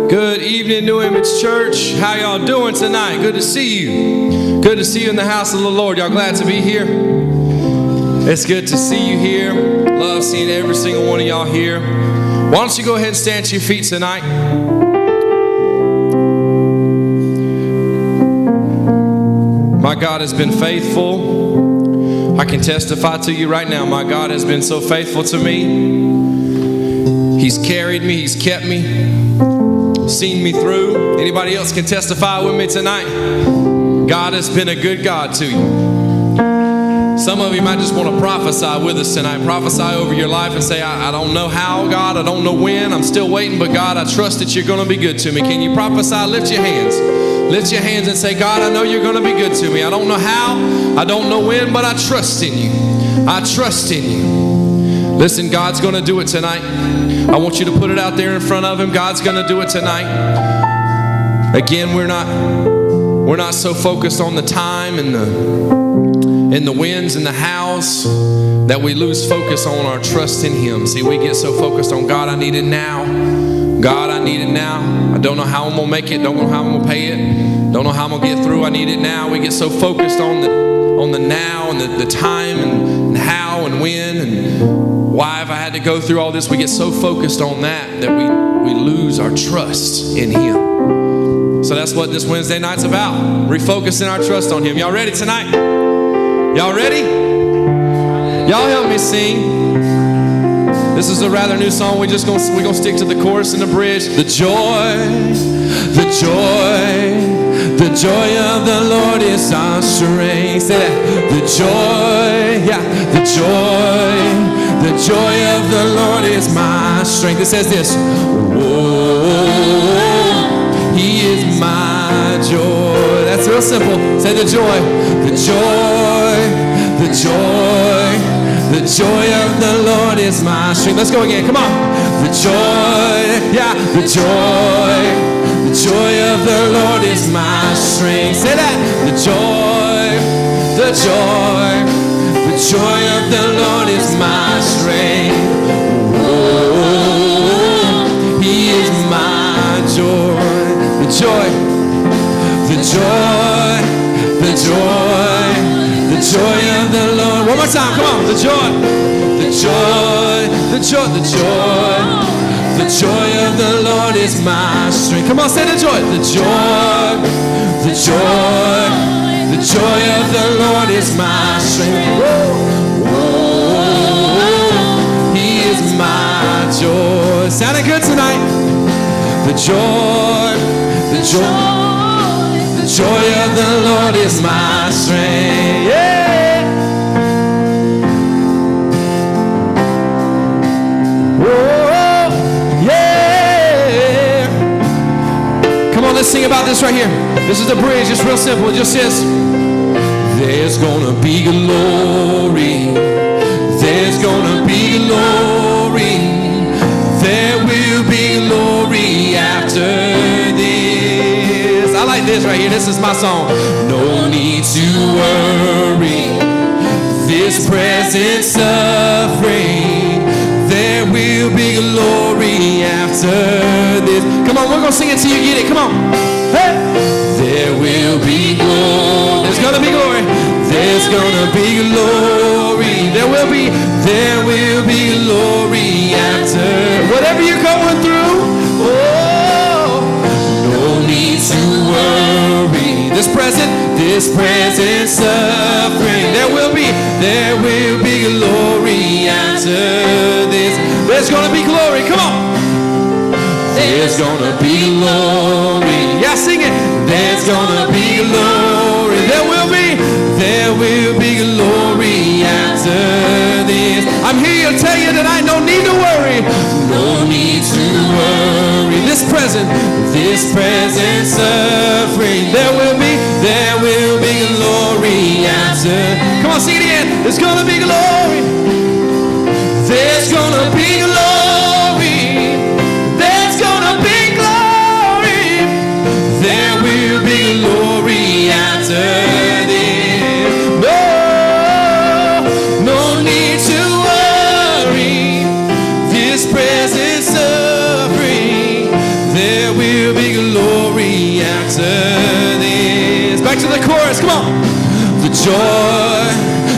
Good evening, New Image Church. How y'all doing tonight? Good to see you. Good to see you in the house of the Lord. Y'all glad to be here? It's good to see you here. Love seeing every single one of y'all here. Why don't you go ahead and stand to your feet tonight? My God has been faithful. I can testify to you right now. My God has been so faithful to me. He's carried me. He's kept me. Seen me through. Anybody else can testify with me tonight? God has been a good God to you. Some of you might just want to prophesy with us tonight. Prophesy over your life and say, I don't know how, God. I don't know when. I'm still waiting, but God, I trust that you're going to be good to me. Can you prophesy? Lift your hands. Lift your hands and say, God, I know you're going to be good to me. I don't know how. I don't know when, but I trust in you. I trust in you. Listen, God's going to do it tonight. I want you to put it out there in front of him. God's going to do it tonight. Again, we're not so focused on the time and the wins and the hows that we lose focus on our trust in him. See, we get so focused on God, I need it now. God, I need it now. I don't know how I'm going to make it. Don't know how I'm going to pay it. Don't know how I'm going to get through. I need it now. We get so focused on the now and the time and how and when and why have I had to go through all this. We get so focused on that we lose our trust in him. So that's what this Wednesday night's about. Refocusing our trust on him. Y'all ready tonight? Y'all ready? Y'all help me sing. This is a rather new song. We're gonna stick to the chorus and the bridge. The joy of the Lord is our strength. Say that. The joy of the Lord is my strength. It says this. Whoa, he is my joy. That's real simple. Say the joy of the Lord is my strength. Let's go again. Come on. The joy of the Lord is my strength. Say that. The joy of the Lord is my strength. Oh, he is my joy. The joy of the Lord. One more time, come on. The joy of the Lord is my strength. Come on, say the joy. The joy of the Lord is my strength. Whoa, he is my joy. Sounding good tonight. The joy of the Lord is my strength. Yeah. Whoa, yeah. Come on, let's sing about this right here. This is the bridge. It's real simple. It just says, there's gonna be glory. There's gonna be glory. There will be glory after this. I like this right here. This is my song. No need to worry. This present suffering. There will be glory after this. Come on, we're gonna sing it till you get it. Come on. Hey. There will be glory. There's gonna be glory. There's gonna be glory. There will be glory after whatever you're going through. Oh, no need to worry. This present suffering. There will be glory after this. There's gonna be glory. Come on. There's gonna be glory. Yeah, sing it. There's gonna be glory. There will be glory after this. I'm here to tell you that I don't need to worry. No need to worry. This present suffering. There will be glory after. Come on, sing it again. There's gonna be glory. There's gonna be glory. There's gonna be glory. There will be glory after this. the chorus. Come on. The joy,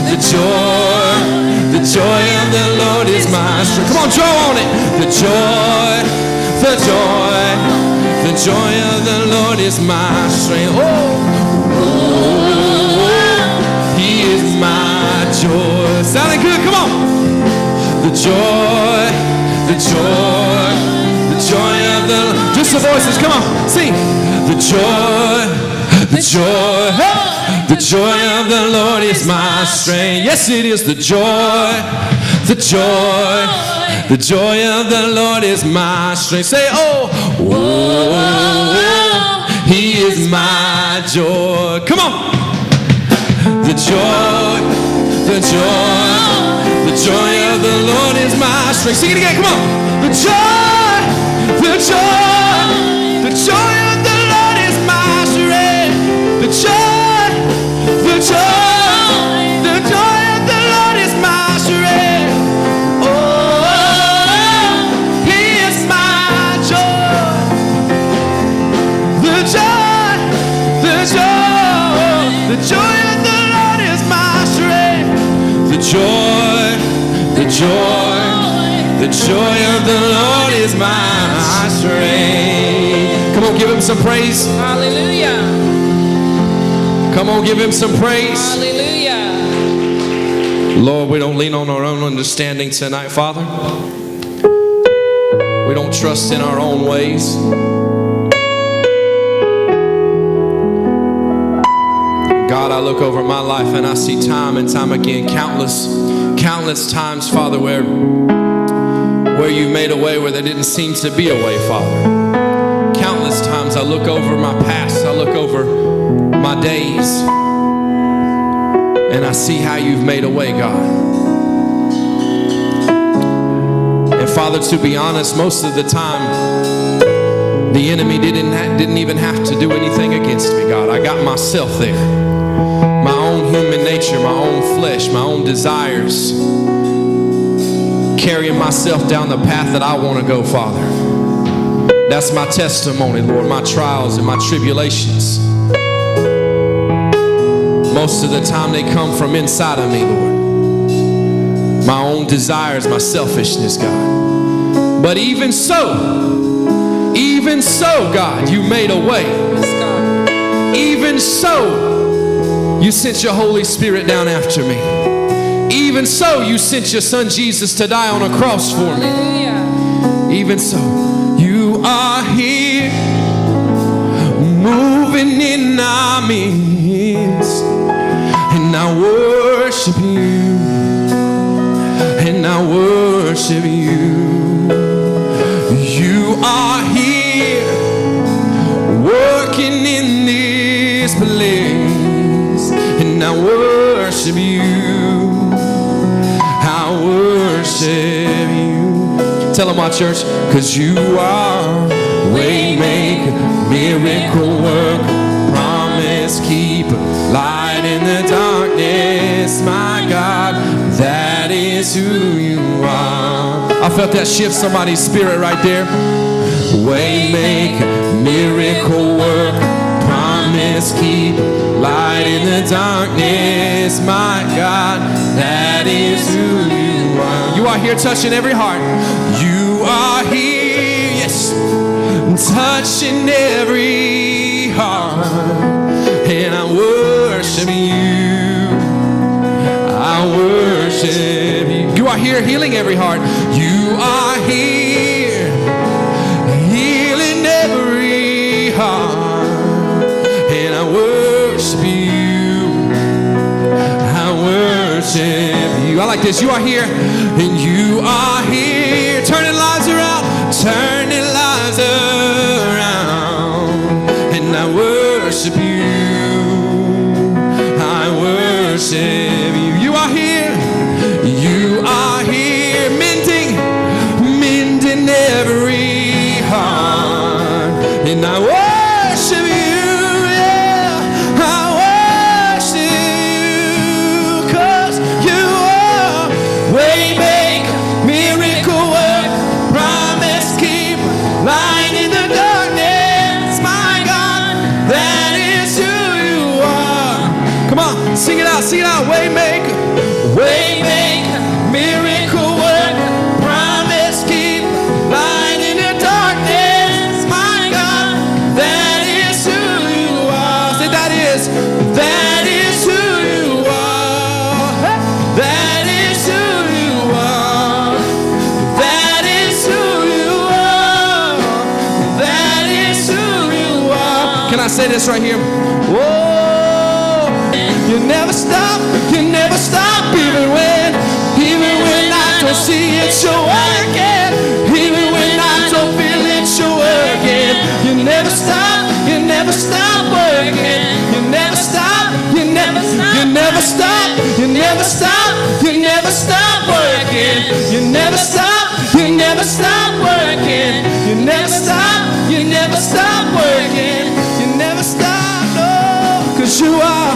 the joy, the joy of the Lord is my strength. Come on, draw on it. The joy, the joy, the joy of the Lord is my strength. He is my joy. Sounding good, come on. The joy, the joy, the joy of the Lord. Just the voices, come on, sing. The joy, the joy, the joy of the Lord is my strength. Yes, it is the joy, the joy, the joy of the Lord is my strength. Say, oh, He is my joy. Come on. The joy, the joy, the joy of the Lord is my strength. Sing it again, come on. The joy, the joy, the joy of the Lord is my strength. The joy, the joy, the joy of the Lord is my strength. Oh, He is my joy. The joy, the joy, the joy of the Lord is my strength. The joy, the joy, the joy of the Lord is my strength. Come on, give Him some praise. Hallelujah. Come on, give Him some praise. Hallelujah. Lord, we don't lean on our own understanding tonight, Father. We don't trust in our own ways. God, I look over my life and I see time and time again, countless times, Father, where you made a way where there didn't seem to be a way, Father. Countless times I look over my past, I look over my days, and I see how you've made a way, God. And Father, to be honest, most of the time, the enemy didn't even have to do anything against me, God. I got myself there. My own human nature, my own flesh, my own desires, carrying myself down the path that I want to go, Father. That's my testimony, Lord, my trials and my tribulations. Most of the time they come from inside of me, Lord. My own desires, my selfishness, God. But even so, God, you made a way. Even so, you sent your Holy Spirit down after me. Even so, you sent your Son Jesus to die on a cross for me. Even so, you are here, moving in our midst. And I worship you. And I worship you. You are here, working in this place. And I worship you. I worship you. Tell them, my church, 'cause you are way maker, miracle worker, promise keeper, light in the darkness, my God, that is who you are. I felt that shift somebody's spirit right there. Way maker, miracle worker, promise keep, light in the darkness, my God, that is who you are. You are here touching every heart. You are here, yes, touching every heart. And I worship you. I worship you. You are here healing every heart. You are here healing every heart. And I worship you. I worship you. I like this. You are here and you are here turning lives around. Turning lives around. And I worship you. I worship you. You are here. You are here mending every heart. And I worship you. Yeah, I worship you. 'Cause you are way make, miracle work, promise keep, light in the darkness, my God, that is who you are. Come on, sing it out, sing it out. Waymaker, waymaker, miracle worker, promise keeper, light in the darkness. My God, that is who you are. Say that is who you are. That is who you are. That is who you are. That is who you are. Can I say this right here? Whoa. You never stop, even when I don't see it, you're working. Even when I don't feel it, you're working. You never stop working. You never stop, you never stop, you never stop, you never stop, you never stop working. You never stop, you never stop working. You never stop, you never stop working. You never stop, no, 'cause you are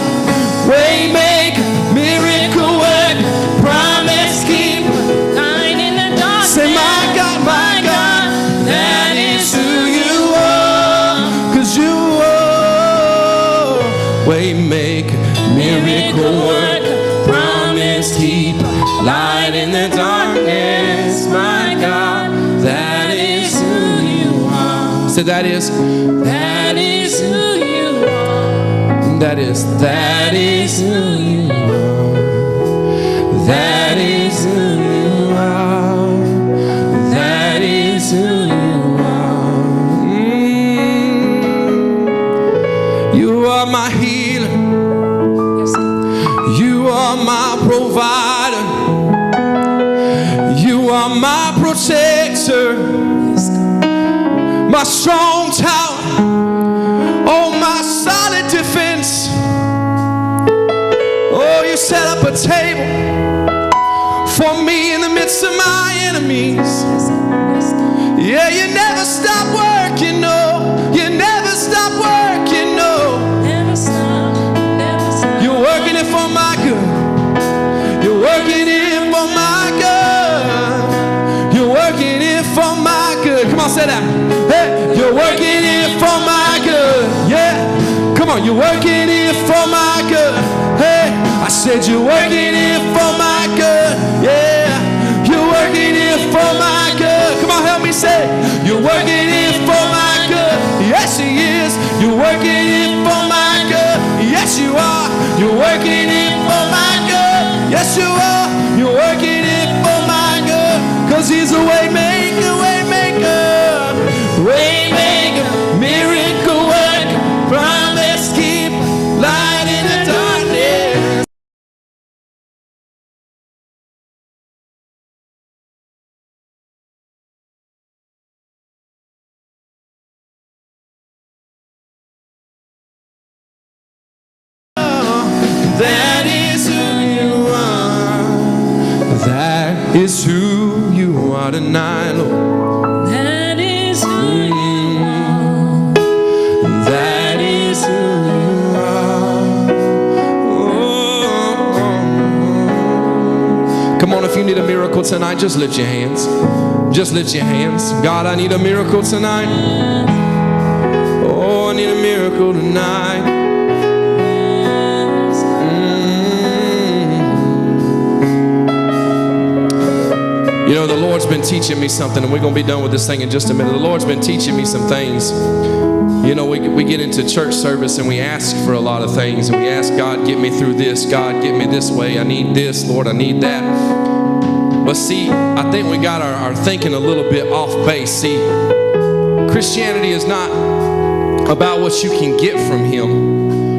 waymaker, miracle worker, promise keeper, light in the darkness. Say my God, that is who you are. 'Cause you are waymaker, miracle worker, promise keeper, light in the darkness. My God, that is who you are. Say that is who you are. That is who you are. That is who you are. That is who you are. You are my healer. You are my provider. You are my protector. My strong tower. Oh, my solid defense. Oh, you set up a table for me in the midst of my enemies. Yeah, you never stop working, no. You never stop working, no. You're working it for my good. You're working it for my good. You're working it for my good. Come on, say that. Hey, you're working it for my good. Yeah. Come on, you're working it for my good. Hey, I said you're working it for my good. Yeah, you're working it for my good. Come on, help me say, you're working it for my good. Yes, he is. You're working it for my good. Yes, you are. You're working it for my good. Yes, you are. You're working it for my good. 'Cause he's a waymaker, miracle worker, promise keeper, light in the darkness. That is who you are. That is who you are tonight, Lord. That is who you are. That is who you are. Oh. Come on, if you need a miracle tonight, just lift your hands. Just lift your hands. God, I need a miracle tonight. Oh, I need a miracle tonight. You know, the Lord's been teaching me something, and we're going to be done with this thing in just a minute. The Lord's been teaching me some things. You know, we get into church service and we ask for a lot of things, and we ask God, get me through this. God, get me this way. I need this. Lord, I need that. But see, I think we got our thinking a little bit off base. See, Christianity is not about what you can get from Him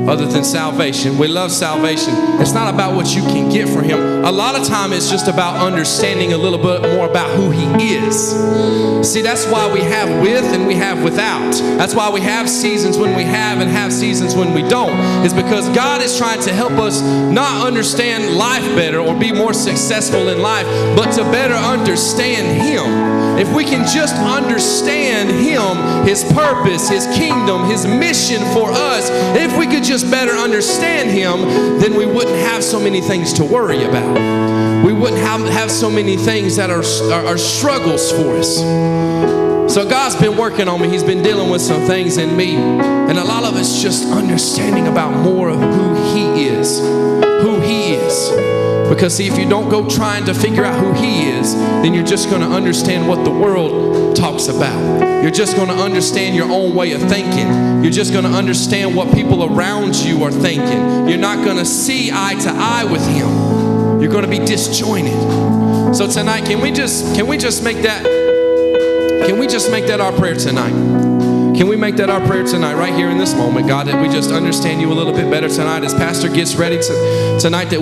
other than salvation. We love salvation. It's not about what you can get from Him. A lot of time it's just about understanding a little bit more about who He is. See, that's why we have with and we have without. That's why we have seasons when we have and have seasons when we don't. It's because God is trying to help us not understand life better or be more successful in life, but to better understand Him. If we can just understand Him, His purpose, His kingdom, His mission for us, if we could just better understand Him, then we wouldn't have so many things to worry about. We wouldn't have so many things that are struggles for us. So God's been working on me. He's been dealing with some things in me. And a lot of it's just understanding about more of who He is. understands who he is. Because see, if you don't go trying to figure out who he is, then you're just going to understand what the world talks about. You're just going to understand your own way of thinking. You're just going to understand what people around you are thinking. You're not going to see eye to eye with him. You're going to be disjointed. So tonight, can we just make that our prayer tonight? Can we make that our prayer tonight, right here in this moment, God, that we just understand you a little bit better tonight as Pastor gets ready tonight, that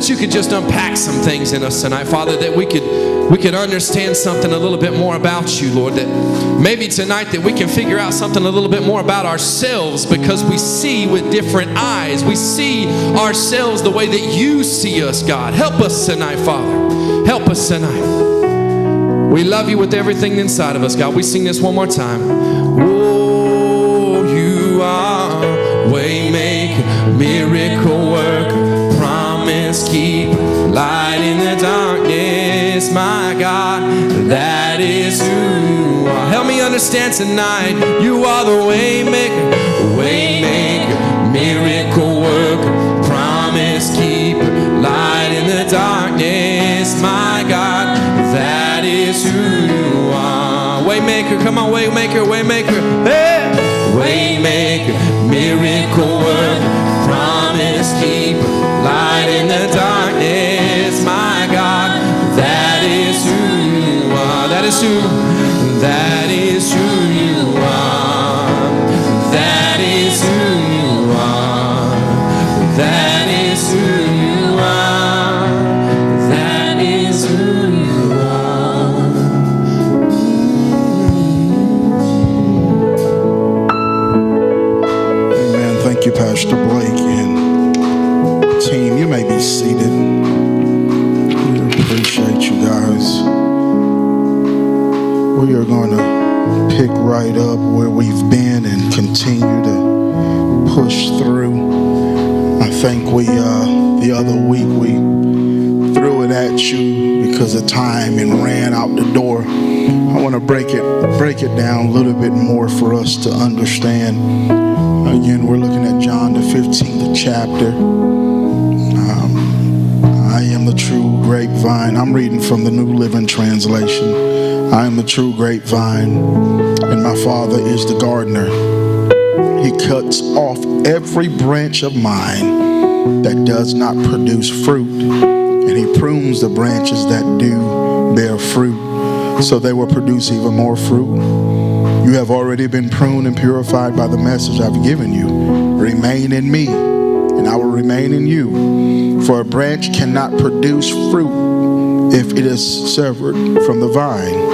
you could just unpack some things in us tonight, Father, that we could understand something a little bit more about you, Lord, that maybe tonight that we can figure out something a little bit more about ourselves, because we see with different eyes. We see ourselves the way that you see us, God. Help us tonight, Father. Help us tonight. We love you with everything inside of us, God. We sing this one more time. Oh, you are waymaker, miracle worker, promise keeper, light in the darkness, my God, that is who you are. Help me understand tonight. You are the waymaker, miracle worker, promise keeper, light in the darkness, my God, that is who you are. Waymaker, come on, waymaker, hey! Waymaker, miracle worker, promise keeper, light in the darkness, my God, that is who you are. That is who you are. That is who you are. That is who you are. That is who you are. Amen. Thank you, Pastor Blake and team. You may be seated. We appreciate you guys. We are going to pick right up where we've been and continue to push through. I think the other week we threw it at you because of time and ran out the door. I want to break it down a little bit more for us to understand. Again, we're looking at John the 15th chapter. I am the true grapevine. I'm reading from the New Living Translation. I am the true grapevine, and my Father is the gardener. He cuts off every branch of mine that does not produce fruit, and he prunes the branches that do bear fruit, so they will produce even more fruit. You have already been pruned and purified by the message I've given you. Remain in me, and I will remain in you. For a branch cannot produce fruit if it is severed from the vine,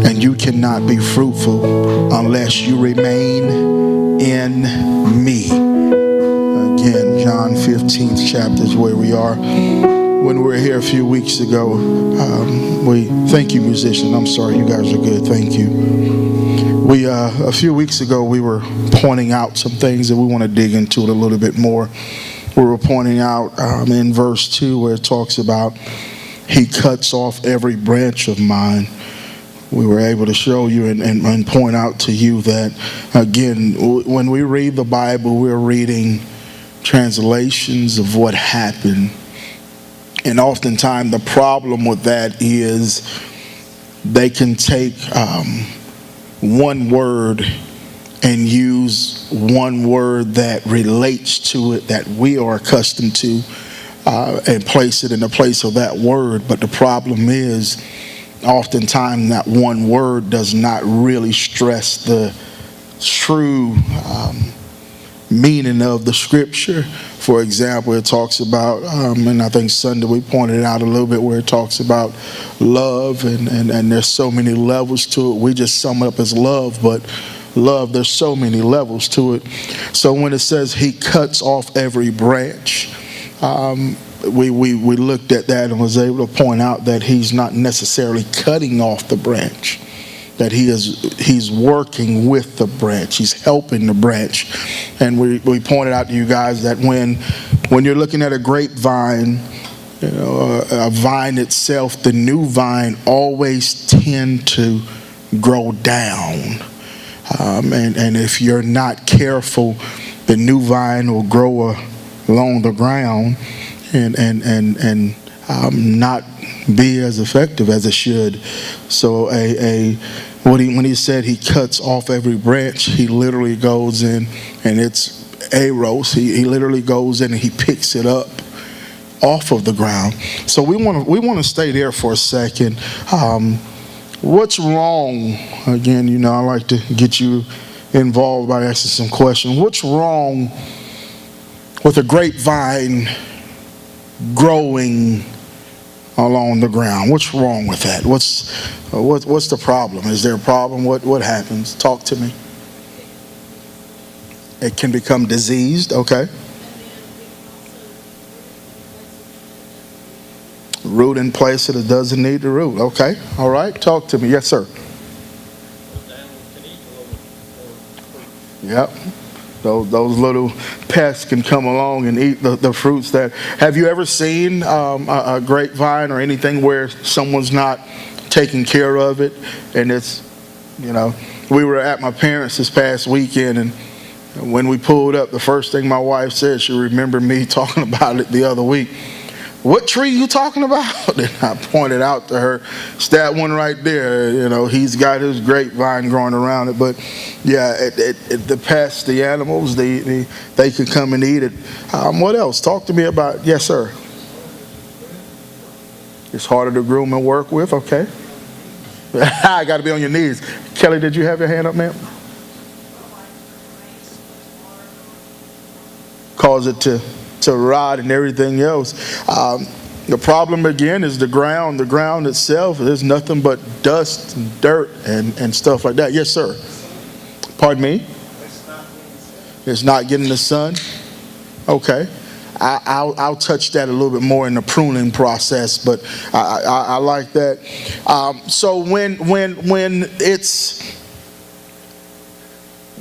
and you cannot be fruitful unless you remain in me. Again, John 15th chapter is where we are. When we were here a few weeks ago, thank you, musicians. I'm sorry, you guys are good. Thank you. A few weeks ago, we were pointing out some things that we want to dig into it a little bit more. We were pointing out in verse 2 where it talks about he cuts off every branch of mine. We were able to show you and point out to you that, again, when we read the Bible, we're reading translations of what happened. And oftentimes the problem with that is they can take one word and use one word that relates to it that we are accustomed to and place it in the place of that word. But the problem is oftentimes that one word does not really stress the true meaning of the scripture. For example, it talks about, and I think Sunday we pointed out a little bit where it talks about love, and there's so many levels to it. We just sum it up as love, but love, there's so many levels to it. So when it says he cuts off every branch, we looked at that and was able to point out that he's not necessarily cutting off the branch, that he's working with the branch, he's helping the branch. And we pointed out to you guys that when you're looking at a grapevine, a vine itself, the new vine always tend to grow down, and if you're not careful, the new vine will grow along the ground and not be as effective as it should. So when he said he cuts off every branch, he literally goes in, and it's arrows. He literally goes in and he picks it up off of the ground. So we want to stay there for a second. What's wrong? Again, I like to get you involved by asking some questions. What's wrong with a grapevine growing along the ground? What's wrong with that? What's the problem? Is there a problem? What happens? Talk to me. It can become diseased. Okay. Root in place that it doesn't need to root. Okay. All right. Talk to me. Yes, sir. Yep. Those little pests can come along and eat the fruits that. Have you ever seen a grapevine or anything where someone's not taking care of it? And it's, we were at my parents' this past weekend, and when we pulled up, the first thing my wife said, she remembered me talking about it the other week. What tree you talking about? And I pointed out to her, it's that one right there. He's got his grapevine growing around it. But yeah, the pests, the animals, they could come and eat it. What else? Talk to me about. Yes, sir. It's harder to groom and work with. Okay. I got to be on your knees. Kelly, did you have your hand up, ma'am? Cause it to rot and everything else. The problem again is the ground. The ground itself, there's nothing but dust and dirt and stuff like that. Yes, sir. Pardon me? It's not getting the sun. Okay. I'll touch that a little bit more in the pruning process, but I like that. So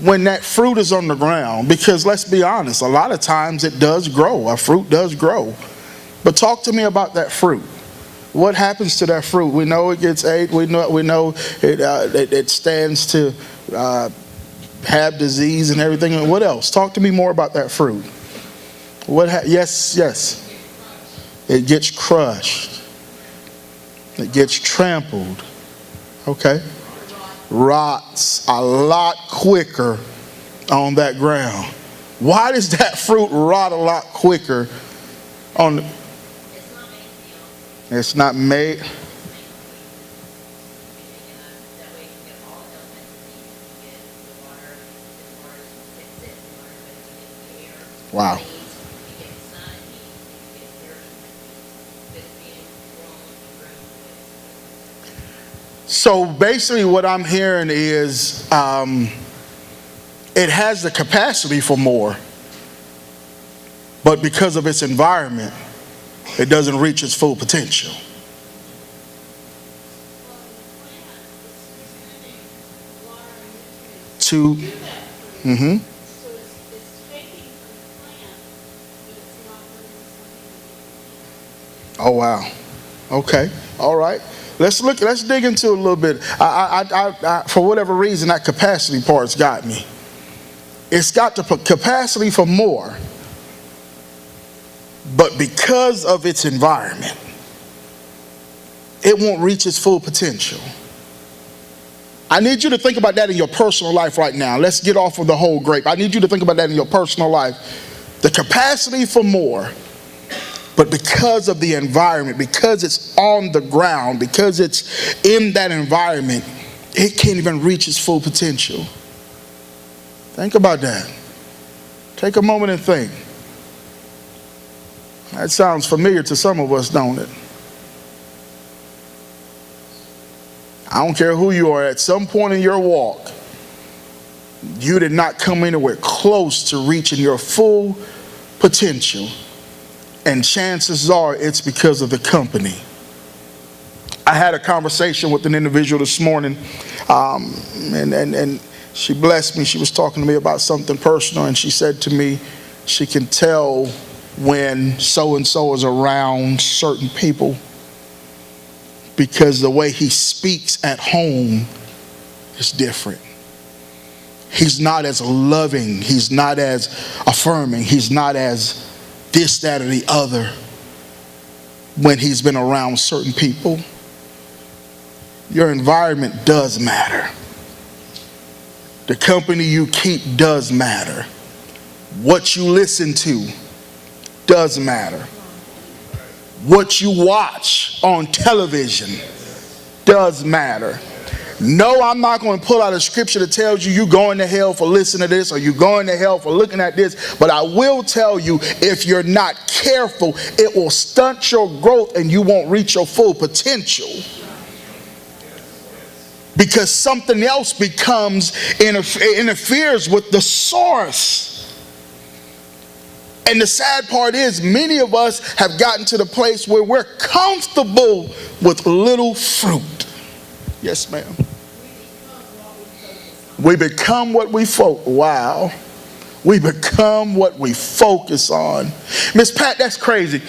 when that fruit is on the ground, because let's be honest, a lot of times it does grow. A fruit does grow. But talk to me about that fruit. What happens to that fruit? We know it gets ate. We know it stands to have disease and everything. And what else? Talk to me more about that fruit. Yes. It gets crushed. It gets trampled. Okay. Rots a lot quicker on that ground. Why does that fruit rot a lot quicker on? It's not made. Wow. So basically what I'm hearing is it has the capacity for more, but because of its environment, it doesn't reach its full potential. Oh wow. Okay. All right. Let's dig into it a little bit. I for whatever reason, that capacity part's got me. It's got the capacity for more, but because of its environment, it won't reach its full potential. I need you to think about that in your personal life right now. Let's get off of the whole grape. I need you to think about that in your personal life. The capacity for more, but because of the environment, because it's on the ground, because it's in that environment, it can't even reach its full potential. Think about that. Take a moment and think. That sounds familiar to some of us, don't it? I don't care who you are, at some point in your walk, you did not come anywhere close to reaching your full potential. And chances are it's because of the company. I had a conversation with an individual this morning, and she blessed me. She was talking to me about something personal, and she said to me, she can tell when so-and-so is around certain people because the way he speaks at home is different. He's not as loving. He's not as affirming. He's not as this, that, or the other when he's been around certain people. Your environment does matter. The company you keep does matter. What you listen to does matter. What you watch on television does matter. No, I'm not going to pull out a scripture that tells you you're going to hell for listening to this or you're going to hell for looking at this. But I will tell you, if you're not careful, it will stunt your growth and you won't reach your full potential. Because something else interferes with the source. And the sad part is, many of us have gotten to the place where we're comfortable with little fruit. Yes, ma'am. We become what we focus. Wow. We become what we focus on. Miss Pat, that's crazy.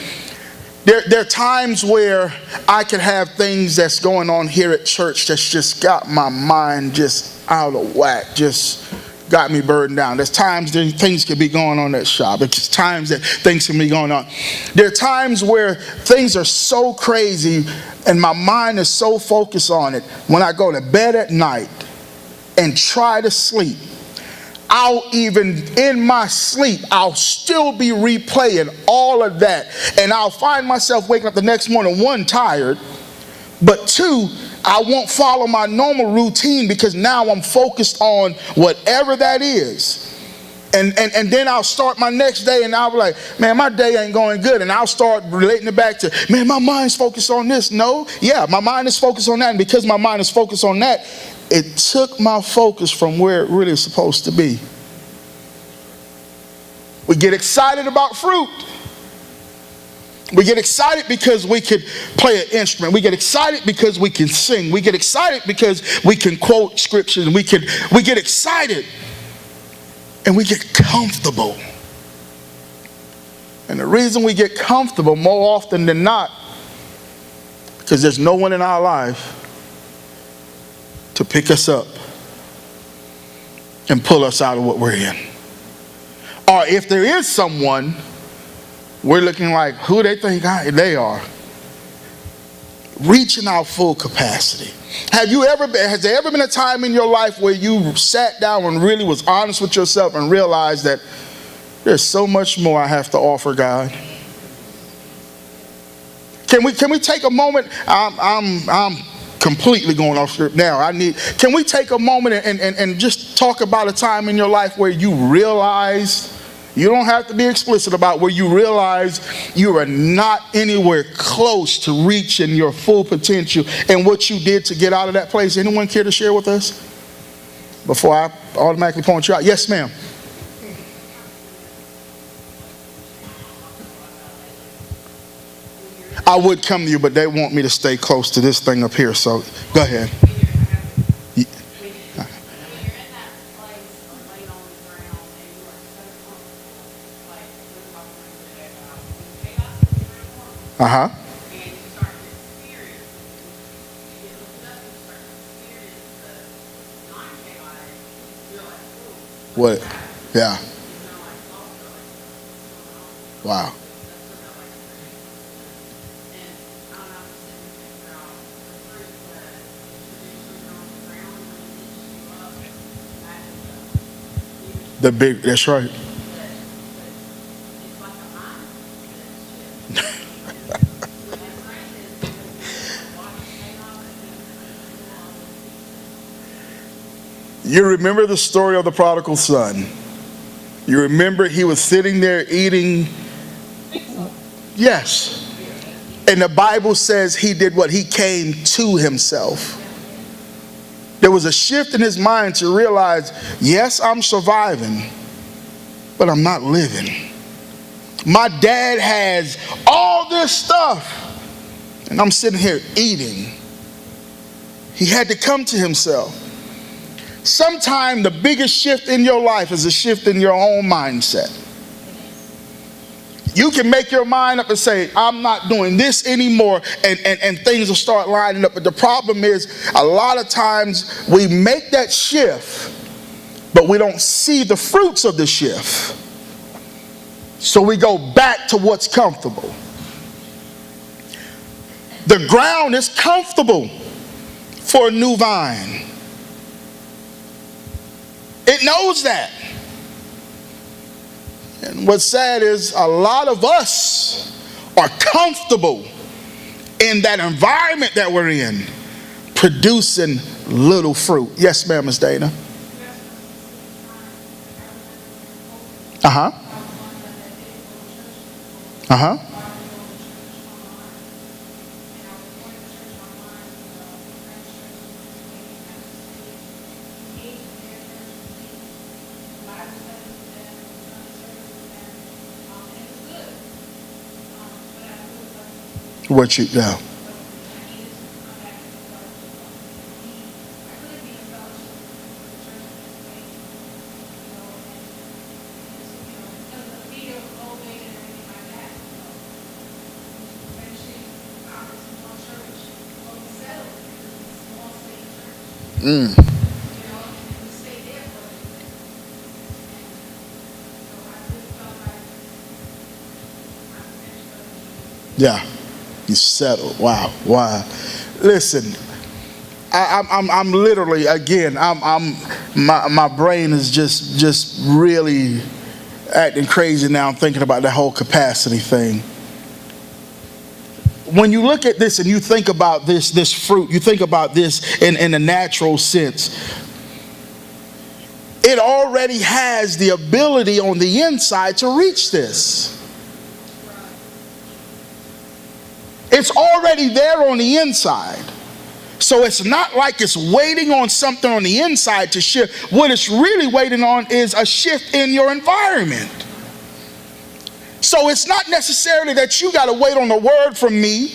There are times where I can have things that's going on here at church that's just got my mind just out of whack, just got me burdened down. There's times that things could be going on at shop. There's times that things can be going on. There are times where things are so crazy and my mind is so focused on it. When I go to bed at night and try to sleep, I'll even, in my sleep, I'll still be replaying all of that. And I'll find myself waking up the next morning, one, tired, but two, I won't follow my normal routine because now I'm focused on whatever that is. And then I'll start my next day and I'll be like, man, my day ain't going good. And I'll start relating it back to, man, my mind's focused on this. No, yeah, my mind is focused on that. And because my mind is focused on that, it took my focus from where it really is supposed to be. We get excited about fruit. We get excited because we could play an instrument. We get excited because we can sing. We get excited because we can quote scriptures. We get excited and we get comfortable. And the reason we get comfortable more often than not, because there's no one in our life to pick us up and pull us out of what we're in. Or if there is someone, we're looking like who they think they are. Reaching our full capacity. Has there ever been a time in your life where you sat down and really was honest with yourself and realized that there's so much more I have to offer God? Can we take a moment? I'm completely going off script now. Can we take a moment and just talk about a time in your life where you realized, you don't have to be explicit about, where you realize you are not anywhere close to reaching your full potential and what you did to get out of that place? Anyone care to share with us before I automatically point you out? Yes, ma'am. I would come to you, but they want me to stay close to this thing up here, so go ahead. Uh-huh. What? Yeah. Wow. That's right. You remember the story of the prodigal son. You remember he was sitting there eating. Yes. And the Bible says he did what? He came to himself. There was a shift in his mind to realize, yes, I'm surviving, but I'm not living. My dad has all this stuff, and I'm sitting here eating. He had to come to himself. Sometimes the biggest shift in your life is a shift in your own mindset. You can make your mind up and say, I'm not doing this anymore, and things will start lining up. But the problem is, a lot of times we make that shift, but we don't see the fruits of the shift. So we go back to what's comfortable. The ground is comfortable for a new vine. It knows that. And what's sad is a lot of us are comfortable in that environment that we're in, producing little fruit. Yes, ma'am, Miss Dana. Uh-huh. Uh-huh. What you know. Yeah, you settled. Wow, wow. Listen, I'm literally, again, my brain is just really acting crazy now. I'm thinking about the whole capacity thing. When you look at this and you think about this fruit, you think about this in a natural sense, it already has the ability on the inside to reach this. It's already there on the inside. So it's not like it's waiting on something on the inside to shift. What it's really waiting on is a shift in your environment. So it's not necessarily that you got to wait on a word from me.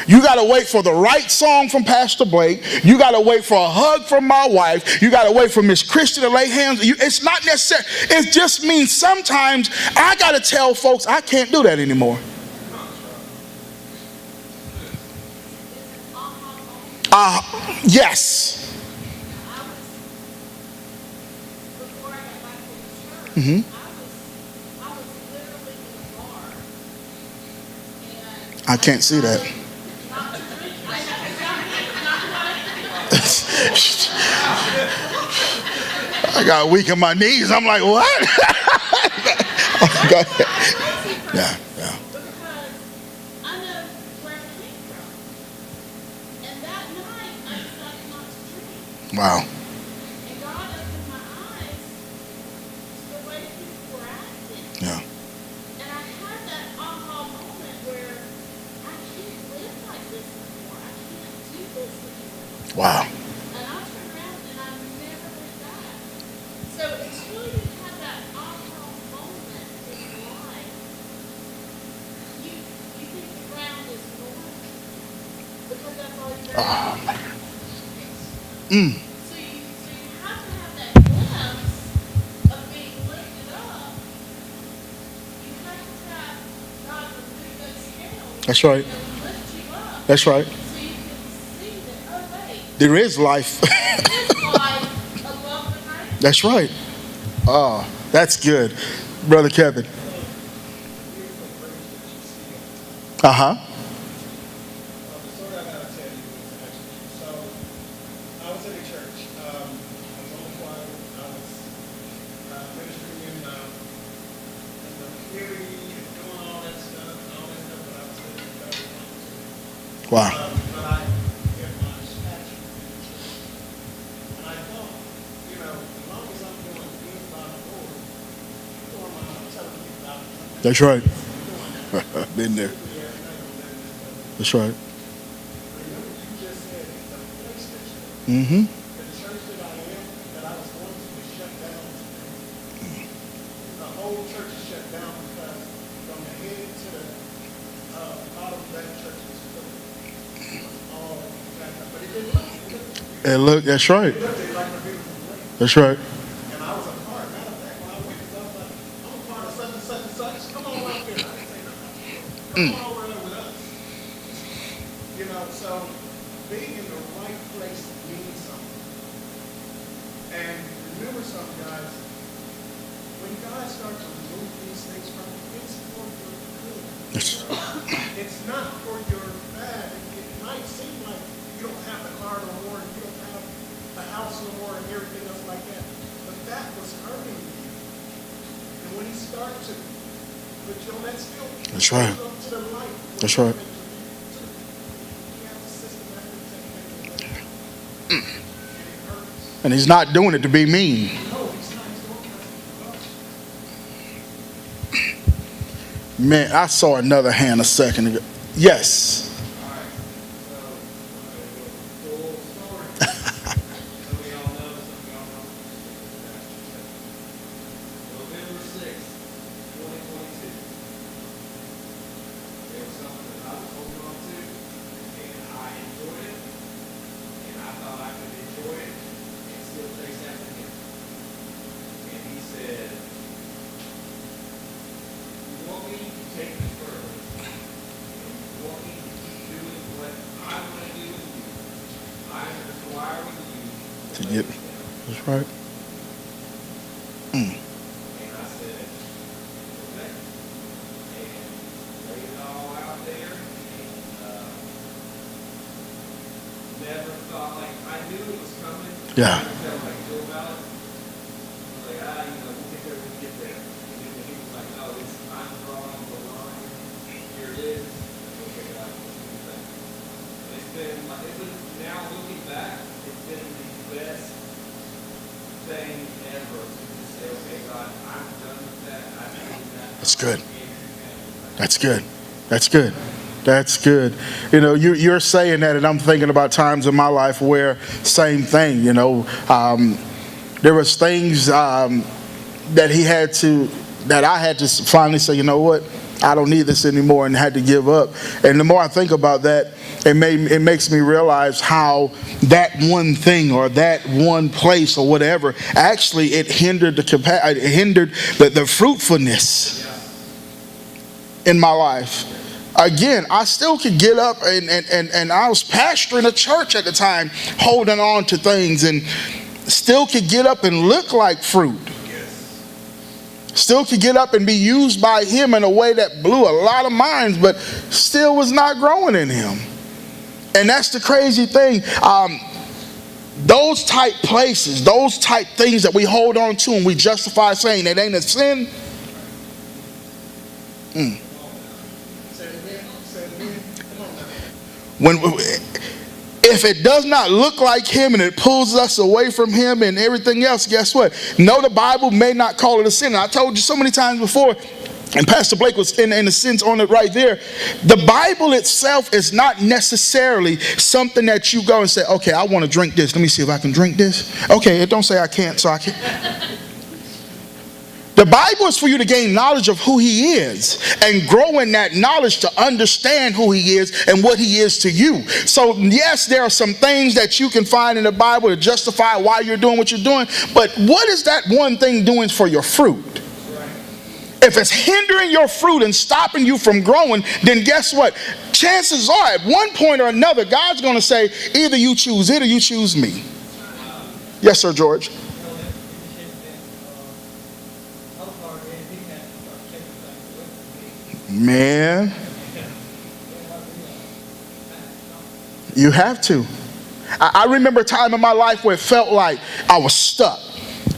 You got to wait for the right song from Pastor Blake. You got to wait for a hug from my wife. You got to wait for Miss Christian to lay hands. It's not necessary. It just means sometimes I got to tell folks I can't do that anymore. Yes. Mm-hmm. I can't see that. I got weak in my knees. I'm like, what? Go ahead. Yeah, yeah. Wow. And God opened my eyes to the way people were acting. Yeah. And I had that aha moment where I can't live like this anymore. I can't do this anymore. Wow. And I turned around and I never went back. So until you have that aha moment in life, you think the ground is normal because that's all you've ever done. So you have to have that glimpse of being lifted up. You have to have God remove those scales. That's right. And lift you up. That's right. So you can see that, oh wait, There is life. there is life above the ground. That's right. Oh, that's good. Brother Kevin. Uh-huh. Wow. But I kept my stature. And I thought, as long as I'm doing good by the Lord, I'm telling you about it. That's right. Been there. That's right. Remember, you just said the place that Mm-hmm. the church that I am, that I was going to was shut down. The whole church is shut down because from the head to the bottom of that church was filled. All back up. But it didn't look. And look, that's right. It looked like a beautiful place. That's right. And I was a part. Matter of fact, when I went, I was like, I'm a part of such and such and such. Come on up here. I didn't say nothing. Come on over there with us. So being in the right place means something. And remember something, guys. When God starts to remove these things from you, It's not for your bad. It might seem like you don't have the car no more and you don't have the house no more and everything else like that. But that was hurting you. And when he started to put you on that skill, That's right. up to the light. That's right. You have to systematically take care of it. And it hurts. And he's not doing it to be mean. No, he's not. He's doing it because he loves you. Man, I saw another hand a second ago. Yes. To get, that's right. Yeah. That's good. That's good. That's good. That's good. You know, you're saying that, and I'm thinking about times in my life where same thing. You know, there was things that I had to finally say, you know what, I don't need this anymore, and had to give up. And the more I think about that, it makes me realize how that one thing or that one place or whatever actually it hindered the fruitfulness in my life. Again, I still could get up and I was pastoring a church at the time, holding on to things, and still could get up and look like fruit. Still could get up and be used by him in a way that blew a lot of minds, but still was not growing in him. And that's the crazy thing. Those type places, those type things that we hold on to and we justify saying it ain't a sin. If it does not look like him and it pulls us away from him and everything else, guess what? No, the Bible may not call it a sin. And I told you so many times before, and Pastor Blake was in a sense on it right there. The Bible itself is not necessarily something that you go and say, okay, I want to drink this. Let me see if I can drink this. Okay, it don't say I can't, so I can't. The Bible is for you to gain knowledge of who he is and grow in that knowledge to understand who he is and what he is to you. So yes, there are some things that you can find in the Bible to justify why you're doing what you're doing, but what is that one thing doing for your fruit? If it's hindering your fruit and stopping you from growing, then guess what? Chances are at one point or another, God's going to say, either you choose it or you choose me. Yes, sir, George. Man, you have to. I remember a time in my life where it felt like I was stuck.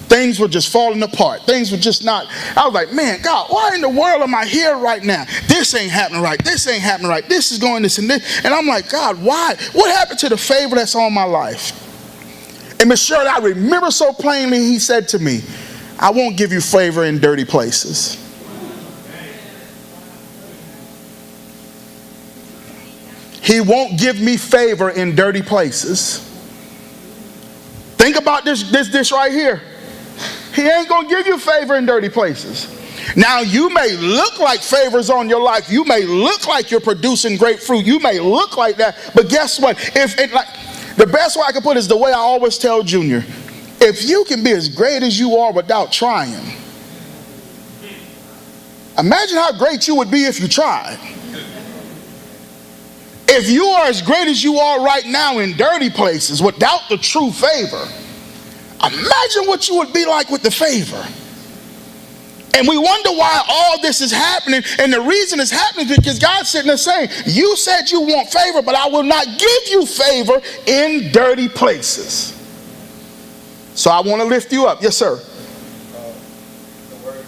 Things were just falling apart. Things were just not. I was like, man, God, why in the world am I here right now? This ain't happening right. This ain't happening right. This is going this and this. And I'm like, God, why? What happened to the favor that's on my life? And Miss Shirley, I remember so plainly, he said to me, I won't give you favor in dirty places. He won't give me favor in dirty places. Think about this right here. He ain't going to give you favor in dirty places. Now, you may look like favors on your life. You may look like you're producing great fruit. You may look like that. But guess what? The best way I can put it is the way I always tell Junior. If you can be as great as you are without trying, imagine how great you would be if you tried. If you are as great as you are right now in dirty places without the true favor, imagine what you would be like with the favor. And we wonder why all this is happening. And the reason it's happening is because God's sitting there saying, you said you want favor, but I will not give you favor in dirty places. So I want to lift you up. Yes, sir. The word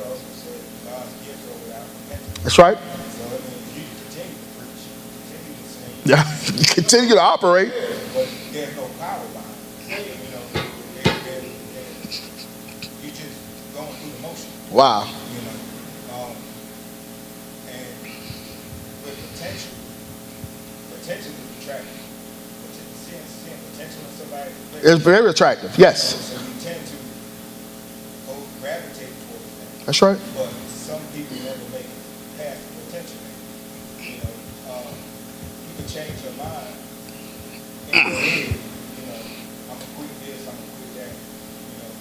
also said God's gifts are without repentance. That's right. So I mean, you continue to preach, you continue to sing. Yeah. You continue to operate. But there's no power behind it. You know, you just going through the motion. Wow. You know, and with potential is attractive. Seeing potential in somebody It's very attractive. Yes. so you tend to go gravitate towards that. That's right. But some people never make it past the potential. You know, you can change your mind in your head. You know, I'm gonna quit this, I'm gonna quit that. You know,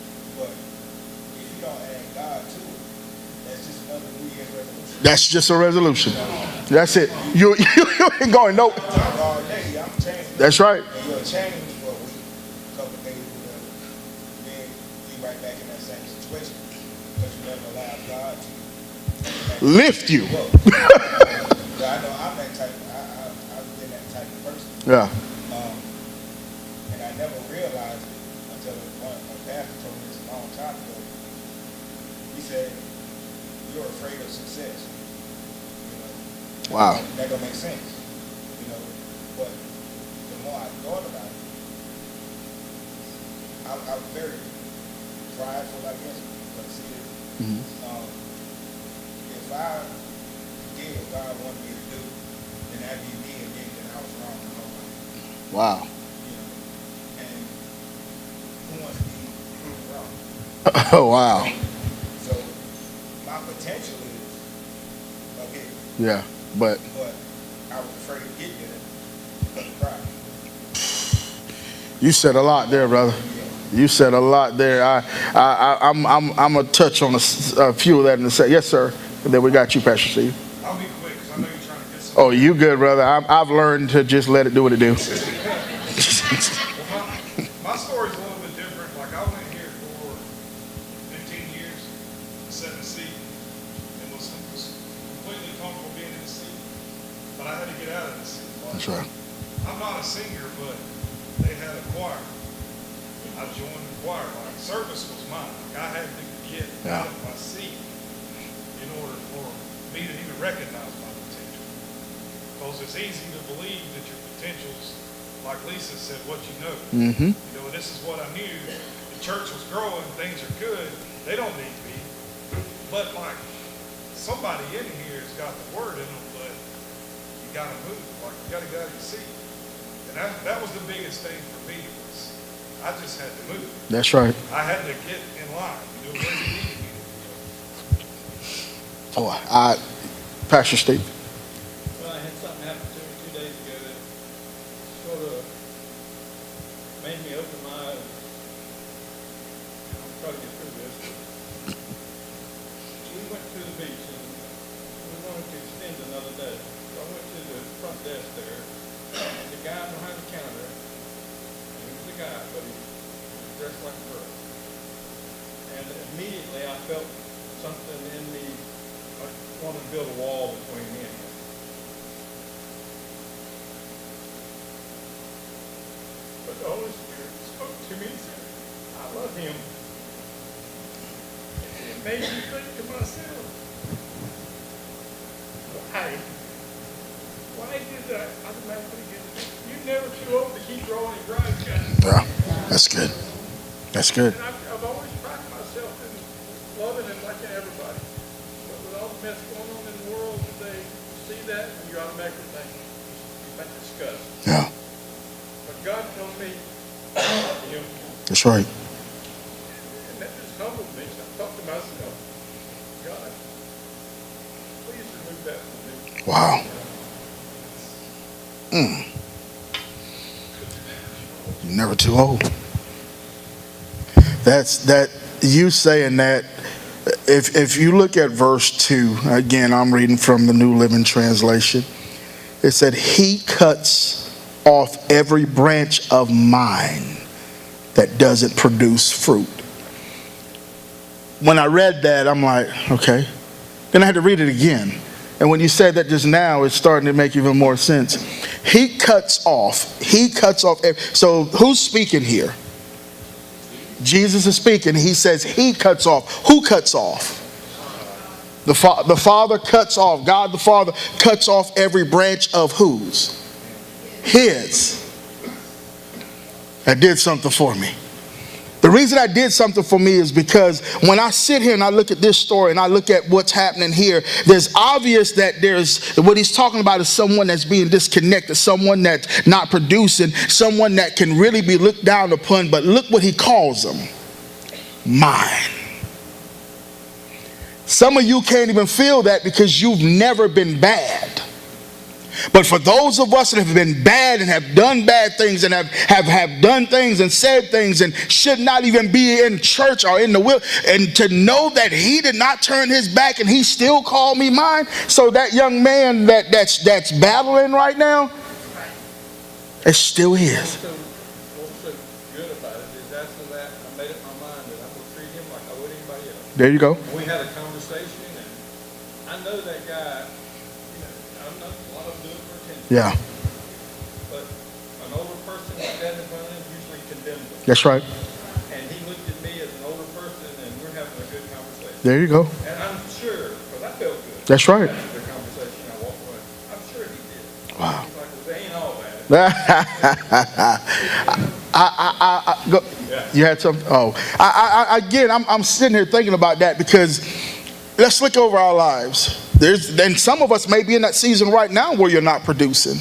but if you don't add God to it, that's just another New Year's resolution. That's just a resolution. That's it. You ain't going nope. All day, I'm changing. That's right. And you'll change for a week, a couple of days, whatever. Then you right back in that same situation because you never allowed God to Lift you. up. I know I'm that type. I've been that type of person. Yeah. And I never realized it until a pastor told me this a long time ago. He said, "You're afraid of success." You know, Wow. that don't make sense. You know, but the more I thought about it, I'm very prideful, I guess, conceited. Mhm. If I did what God wanted me to do, then that'd be me again, then I was wrong. Wow. You know, and who wants to be proven wrong? Oh, wow. So my potential is okay, Yeah. But but I was afraid of getting it because of pride. you said a lot there, brother. You said a lot there. I'm gonna touch on a few of that in a second. Yes, sir. And then we got you, Pastor Steve. I'll be quick because I know you're trying to get some. Oh, you good, brother. I've learned to just let it do what it do. Well, my story's a little bit different. Like I went here for 15 years, sat in the seat, and was completely comfortable being in the seat. But I had to get out of the seat. That's right. I'm not a singer, but they had a choir. I joined the choir. Like service was mine. Like I had to get out of my seat in order for me to even recognize my potential. Because it's easy to believe that your potential's, like Lisa said, what you know. Mm-hmm. You know, this is what I knew. The church was growing, things are good. They don't need me. But like somebody in here has got the word in them, but you got to move. Like you got to get out of your seat. And that was the biggest thing for me was I just had to move. That's right. I had to get in line. You know, where you needed me. Oh, Pastor Steve. Well, I had something happen to me 2 days ago that sort of made me open my eyes. I'll try to get through this. We went to the beach and we wanted to extend another day. So I went to the front desk there, and the guy behind the counter, and he was a guy, but he was dressed like a girl. And immediately I felt something in me. I wanted to build a wall between me and him. But the Holy Spirit spoke to me and said, I love him. And it made me think to myself, why did I automatically get it? You're never too old to keep growing and growing, guys. Yeah, that's good. That's good. And I've always prided myself in loving and liking everybody. But with all the mess going on in the world today, you see that and you automatically think, you think disgust. Yeah, But God told me, I love him. that's right. And that just humbled me. So I thought to myself, God, please remove that from me. Wow. You're never too old. That's that. You saying that. If you look at verse 2, again, I'm reading from the New Living Translation. It said, He cuts off every branch of mine that doesn't produce fruit. when I read that, I'm like, okay. Then I had to read it again. And when you said that just now, it's starting to make even more sense. He cuts off. So who's speaking here? Jesus is speaking. He says he cuts off. Who cuts off? The Father cuts off. God the Father cuts off every branch of whose? His. That did something for me. The reason I did something for me is because when I sit here and I look at this story and I look at what's happening here, there's obvious that there's what he's talking about is someone that's being disconnected, someone that's not producing, someone that can really be looked down upon. But look what he calls them. Mine. Some of you can't even feel that because you've never been bad. But for those of us that have been bad and have done bad things and have done things and said things and should not even be in church or in the will, and to know that he did not turn his back and he still called me mine. So that young man that's battling right now, it's still his. What's so good about it is after that, I made up my mind that I'm going to treat him like I would anybody else. There you go. We had a conversation, and I know that guy. I know a lot of them do it for attention. Yeah, But an older person like that in front of him usually condemns them. that's right. And he looked at me as an older person, and we're having a good conversation. There you go. And I'm sure, because I felt good. That's right. After the conversation, I walked away. I'm sure he did. Wow. He's like, well, they ain't all bad. Go. You had something? Oh, again, I'm sitting here thinking about that because let's look over our lives. Then some of us may be in that season right now where you're not producing.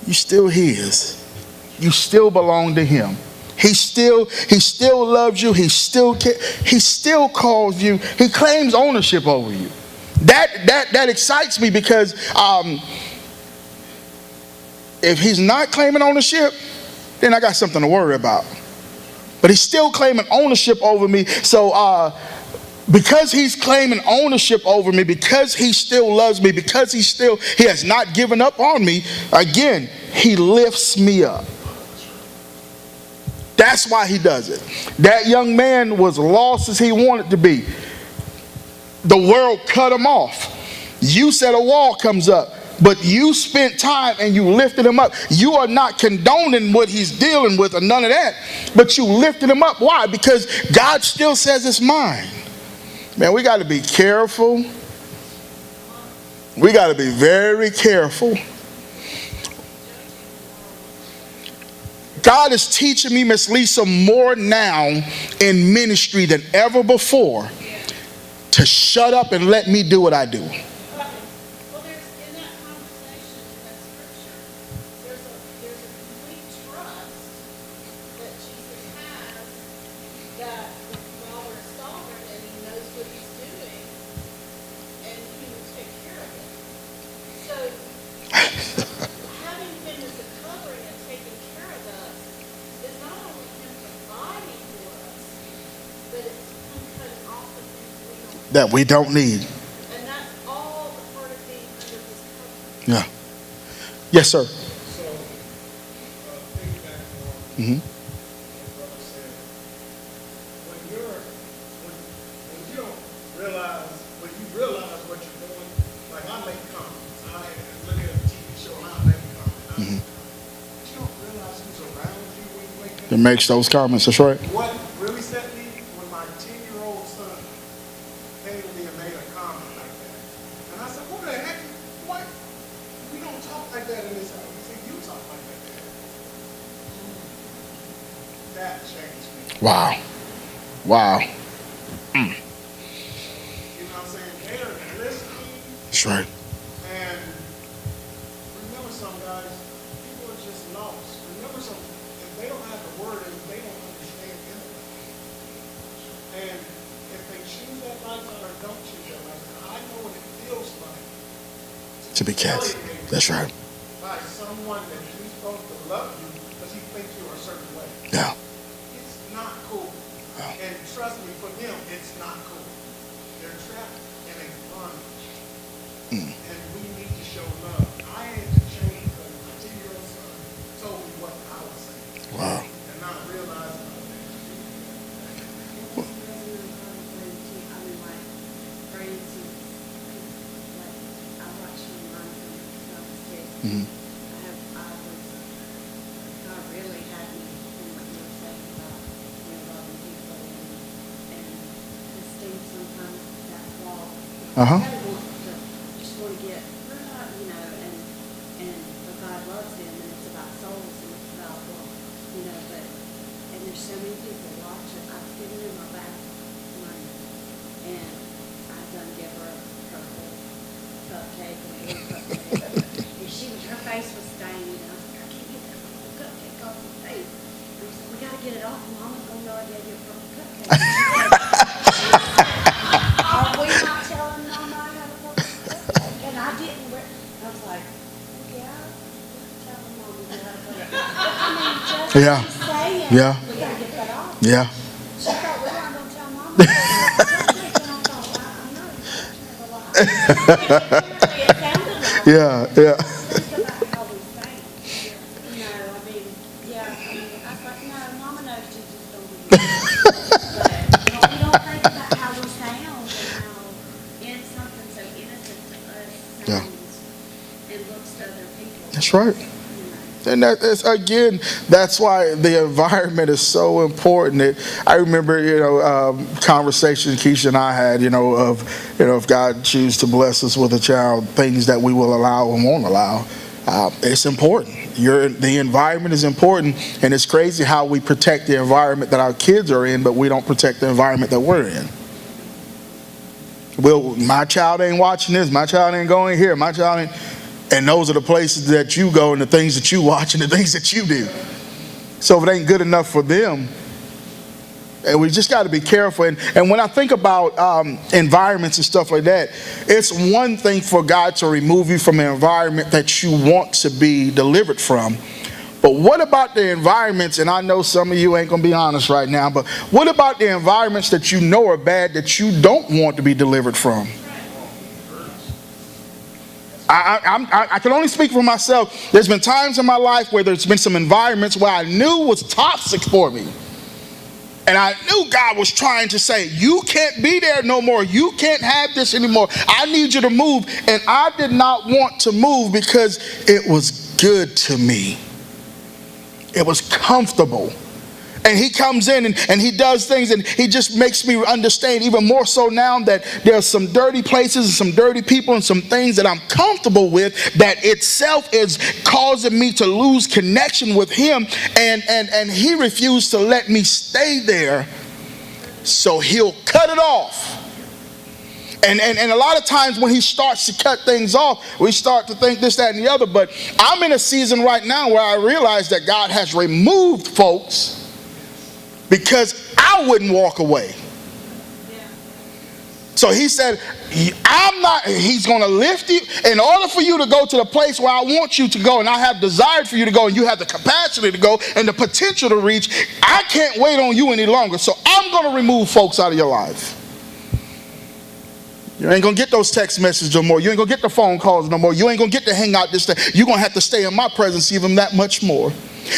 You still his. You still belong to him. He still loves you. He still calls you. He claims ownership over you. That excites me because if he's not claiming ownership, then I got something to worry about. But he's still claiming ownership over me. So because he's claiming ownership over me, because he still loves me, because he has not given up on me, again, he lifts me up. That's why he does it. That young man was lost as he wanted to be. The world cut him off. You said a wall comes up, but you spent time and you lifted him up. You are not condoning what he's dealing with or none of that, but you lifted him up. Why? Because God still says it's mine. Man, we got to be careful. We got to be very careful. God is teaching me, Miss Lisa, more now in ministry than ever before to shut up and let me do what I do. Well, there's in that conversation, in that scripture, there's a complete trust that Jesus has that the Father is sovereign and he knows what he's doing and he will take care of it. So having him as a covering and taking care of us is not only him providing for us, but it's him cutting off the things That we don't need. and that's all a part of being under his covenant. Yeah. Yes, sir. So, piggyback on Mm-hmm. what brother said, when you don't realize, when you realize what you're doing, like I make comments, I look at a TV show and I make comments, but you don't realize who's around you when you make It that. makes those comments. That's right. What really set me when my 10-year-old son came to me and made a comment like that. And I said, what the heck? What? We don't talk like that in this house. He said, you talk like that. That changed me. Wow. Wow. You know what I'm saying? They're listening. That's right. And remember some guys, people are just lost. Remember something, if they don't have the word, they don't understand anything. And if they choose that lifestyle or don't choose that lifestyle, I know what it feels like To be cast. That's right. by someone that you're supposed to love you because he thinks you're a certain way. Yeah. It's not cool. And trust me, for them, it's not cool. They're trapped in a bondage. And we need to show love. I had to change because my 10-year-old son told me what I was saying. Wow. And not realizing Mhm. God really had me in what you were saying about, loving people and esteem sometimes that wall. Uh-huh. I really want to just want to get, and but God loves him, and it's about souls, and it's about, and there's so many people watching. I've given them my back money, and I've done give her her whole cupcake and a little cupcake. And her face was stained, and I was like, I can't get that whole cupcake off her face. And I said, we got to get it off. Mama's going to know I gave you a purple cupcake. Are we not telling Mama I had a purple cupcake? And I didn't. I was like, yeah, we're telling Mama we had a purple cupcake. I mean, just Yeah. saying, Yeah. we got to get that off. Yeah. She thought we weren't going to tell Mama. And I thought, I know, never lied. It sounded like Yeah. Yeah. think about how we think. I was like, no, Mama knows you just don't do that. But, we don't think about how we sound and how something so innocent to us Yeah. sounds and looks to other people. That's right. And that's, again, that's why the environment is so important. I remember, conversation Keisha and I had, of, if God chooses to bless us with a child, things that we will allow and won't allow. It's important. The environment is important, and it's crazy how we protect the environment that our kids are in, but we don't protect the environment that we're in. Well, my child ain't watching this. My child ain't going here. My child ain't. And those are the places that you go and the things that you watch and the things that you do. So if it ain't good enough for them, and we just got to be careful. And when I think about environments and stuff like that, it's one thing for God to remove you from an environment that you want to be delivered from. But what about the environments, and I know some of you ain't going to be honest right now, but what about the environments that you know are bad that you don't want to be delivered from? I can only speak for myself. There's been times in my life where there's been some environments where I knew was toxic for me. And I knew God was trying to say, you can't be there no more. You can't have this anymore. I need you to move. And I did not want to move because it was good to me. It was comfortable. And he comes in and he does things, and he just makes me understand even more so now that there's some dirty places and some dirty people and some things that I'm comfortable with that itself is causing me to lose connection with him. And he refused to let me stay there. So he'll cut it off. And a lot of times when he starts to cut things off, we start to think this, that, and the other. But I'm in a season right now where I realize that God has removed folks because I wouldn't walk away. So he said, he's going to lift you. In order for you to go to the place where I want you to go, and I have desired for you to go, and you have the capacity to go and the potential to reach, I can't wait on you any longer. So I'm going to remove folks out of your life. You ain't going to get those text messages no more. You ain't going to get the phone calls no more. You ain't going to get to hang out this day. You're going to have to stay in my presence even that much more.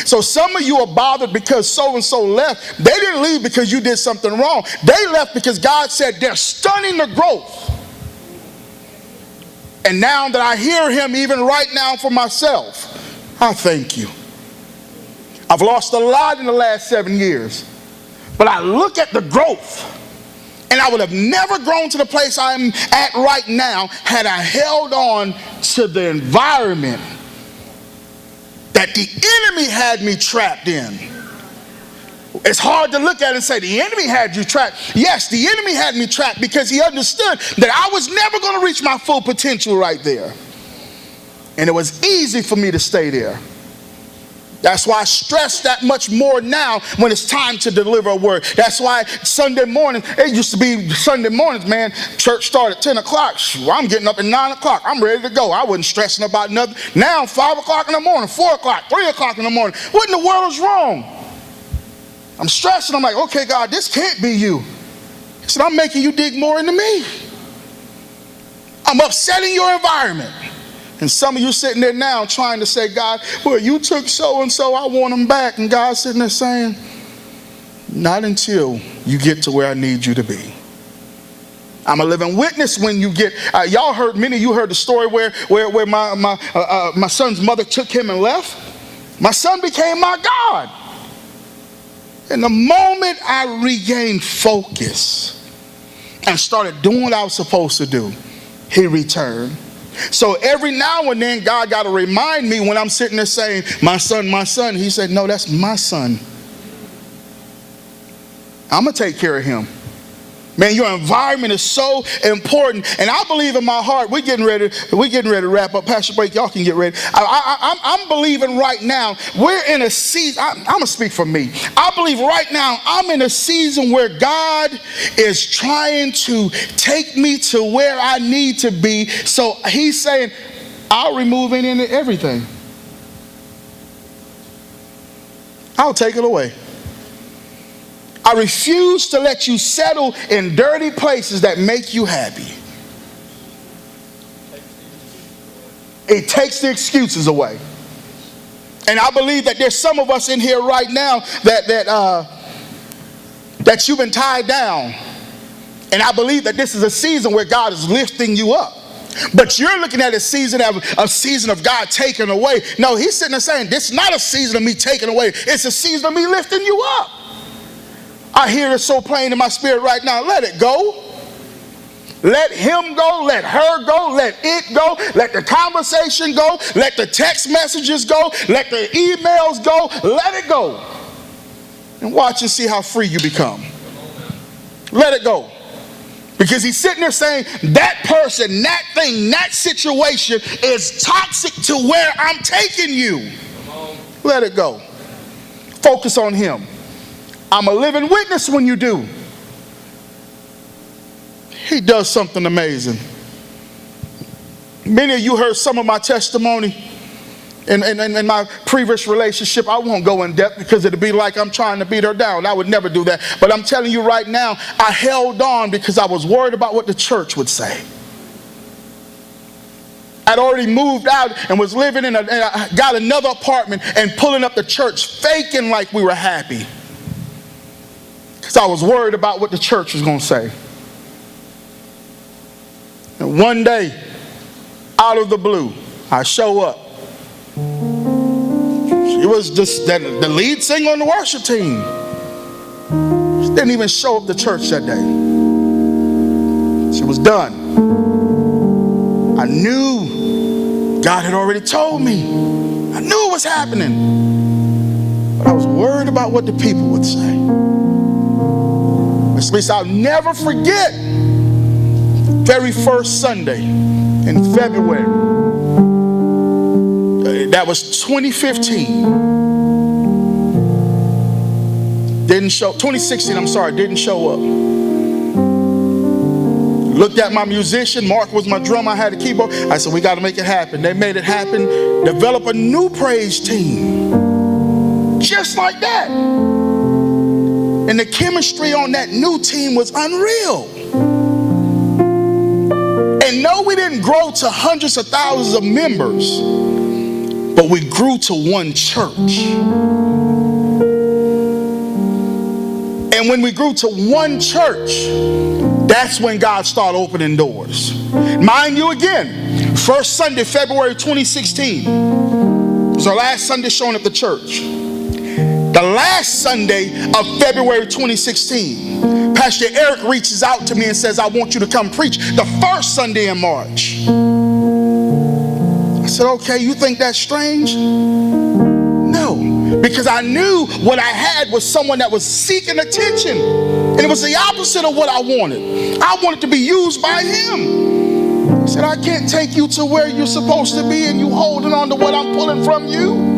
So some of you are bothered because so-and-so left. They didn't leave because you did something wrong. They left because God said they're stunning the growth. And now that I hear him even right now for myself, I thank you. I've lost a lot in the last 7 years. But I look at the growth. And I would have never grown to the place I'm at right now had I held on to the environment that the enemy had me trapped in. It's hard to look at it and say, the enemy had you trapped. Yes, the enemy had me trapped because he understood that I was never going to reach my full potential right there. And it was easy for me to stay there. That's why I stress that much more now when it's time to deliver a word. That's why Sunday morning, it used to be Sunday mornings, man, church started at 10 o'clock. I'm getting up at 9 o'clock. I'm ready to go. I wasn't stressing about nothing. Now, 5 o'clock in the morning, 4 o'clock, 3 o'clock in the morning. What in the world is wrong? I'm stressing. I'm like, okay, God, this can't be you. He said, I'm making you dig more into me. I'm upsetting your environment. And some of you sitting there now trying to say, God, well, you took so-and-so, I want them back. And God's sitting there saying, not until you get to where I need you to be. I'm a living witness when you get, y'all heard, many of you heard the story where my son's mother took him and left. My son became my God. And the moment I regained focus and started doing what I was supposed to do, he returned. So every now and then, God got to remind me when I'm sitting there saying, my son, he said, no, that's my son. I'm going to take care of him. Man, your environment is so important. And I believe in my heart, we're getting ready to wrap up. Pastor Blake, y'all can get ready. I'm believing right now, we're in a season, I'm going to speak for me. I believe right now, I'm in a season where God is trying to take me to where I need to be. So he's saying, I'll remove any and everything. I'll take it away. I refuse to let you settle in dirty places that make you happy. It takes the excuses away. And I believe that there's some of us in here right now that you've been tied down. And I believe that this is a season where God is lifting you up. But you're looking at a season of God taking away. No, he's sitting there saying, this is not a season of me taking away. It's a season of me lifting you up. I hear it so plain in my spirit right now. Let it go. Let him go. Let her go. Let it go. Let the conversation go. Let the text messages go. Let the emails go. Let it go. And watch and see how free you become. Let it go. Because he's sitting there saying, that person, that thing, that situation is toxic to where I'm taking you. Let it go. Focus on him. I'm a living witness when you do. He does something amazing. Many of you heard some of my testimony in my previous relationship. I won't go in depth because it'd be like I'm trying to beat her down. I would never do that. But I'm telling you right now, I held on because I was worried about what the church would say. I'd already moved out and was living and I got another apartment and pulling up the church, faking like we were happy. Because I was worried about what the church was going to say. And one day, out of the blue, I show up. She was just the lead singer on the worship team. She didn't even show up to church that day. She was done. I knew God had already told me. I knew it was happening. But I was worried about what the people would say. At least I'll never forget very first Sunday in February. That was 2015. 2016, I'm sorry, didn't show up. Looked at my musician. Mark was my drummer. I had a keyboard. I said, we got to make it happen. They made it happen. Develop a new praise team. Just like that. And the chemistry on that new team was unreal. And no, we didn't grow to hundreds of thousands of members, but we grew to one church. And when we grew to one church, that's when God started opening doors. Mind you again, first Sunday, February 2016, was our last Sunday showing at the church. The last Sunday of February 2016, Pastor Eric reaches out to me and says, I want you to come preach the first Sunday in March. I said, okay, you think that's strange? No, because I knew what I had was someone that was seeking attention. And it was the opposite of what I wanted. I wanted to be used by him. I said, I can't take you to where you're supposed to be and you holding on to what I'm pulling from you.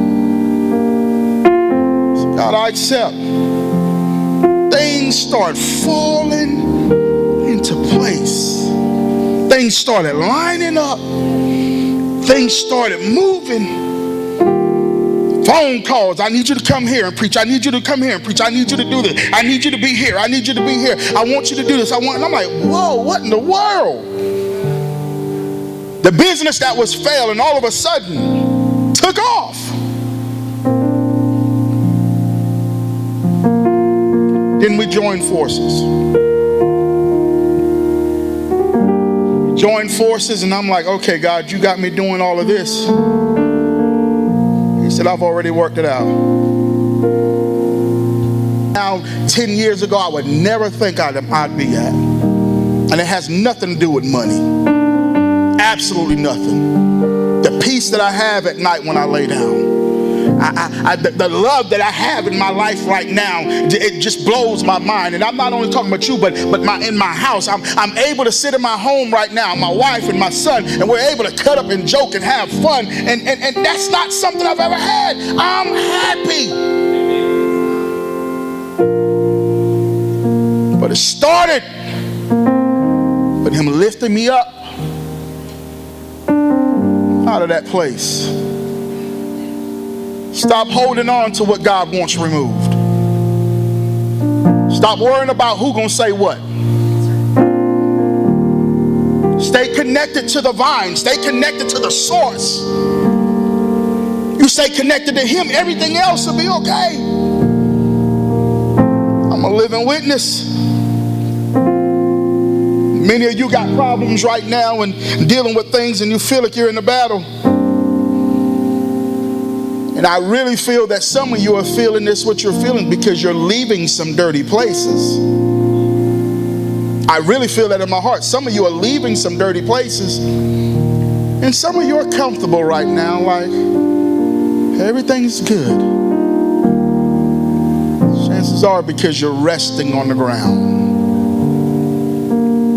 God, I accept. Things start falling into place. Things started lining up. Things started moving. Phone calls. I need you to come here and preach. I need you to come here and preach. I need you to do this. I need you to be here. I need you to be here. I want you to do this. And I'm like, whoa, what in the world? The business that was failing all of a sudden took off. Then we joined forces. join forces, and I'm like, okay, God, you got me doing all of this. He said, I've already worked it out. Now, 10 years ago, I would never think I'd be at. And it has nothing to do with money. Absolutely nothing. The peace that I have at night when I lay down. The love that I have in my life right now, it just blows my mind. And I'm not only talking about you, but in my house, I'm able to sit in my home right now, my wife and my son, and we're able to cut up and joke and have fun. And that's not something I've ever had. I'm happy. But it started with him lifting me up out of that place. Stop holding on to what God wants removed. Stop worrying about who's going to say what. Stay connected to the vine. Stay connected to the source. You stay connected to him, everything else will be okay. I'm a living witness. Many of you got problems right now and dealing with things, and you feel like you're in a battle. And I really feel that some of you are feeling this, what you're feeling, because you're leaving some dirty places. I really feel that in my heart. Some of you are leaving some dirty places. And some of you are comfortable right now, like everything's good. Chances are because you're resting on the ground.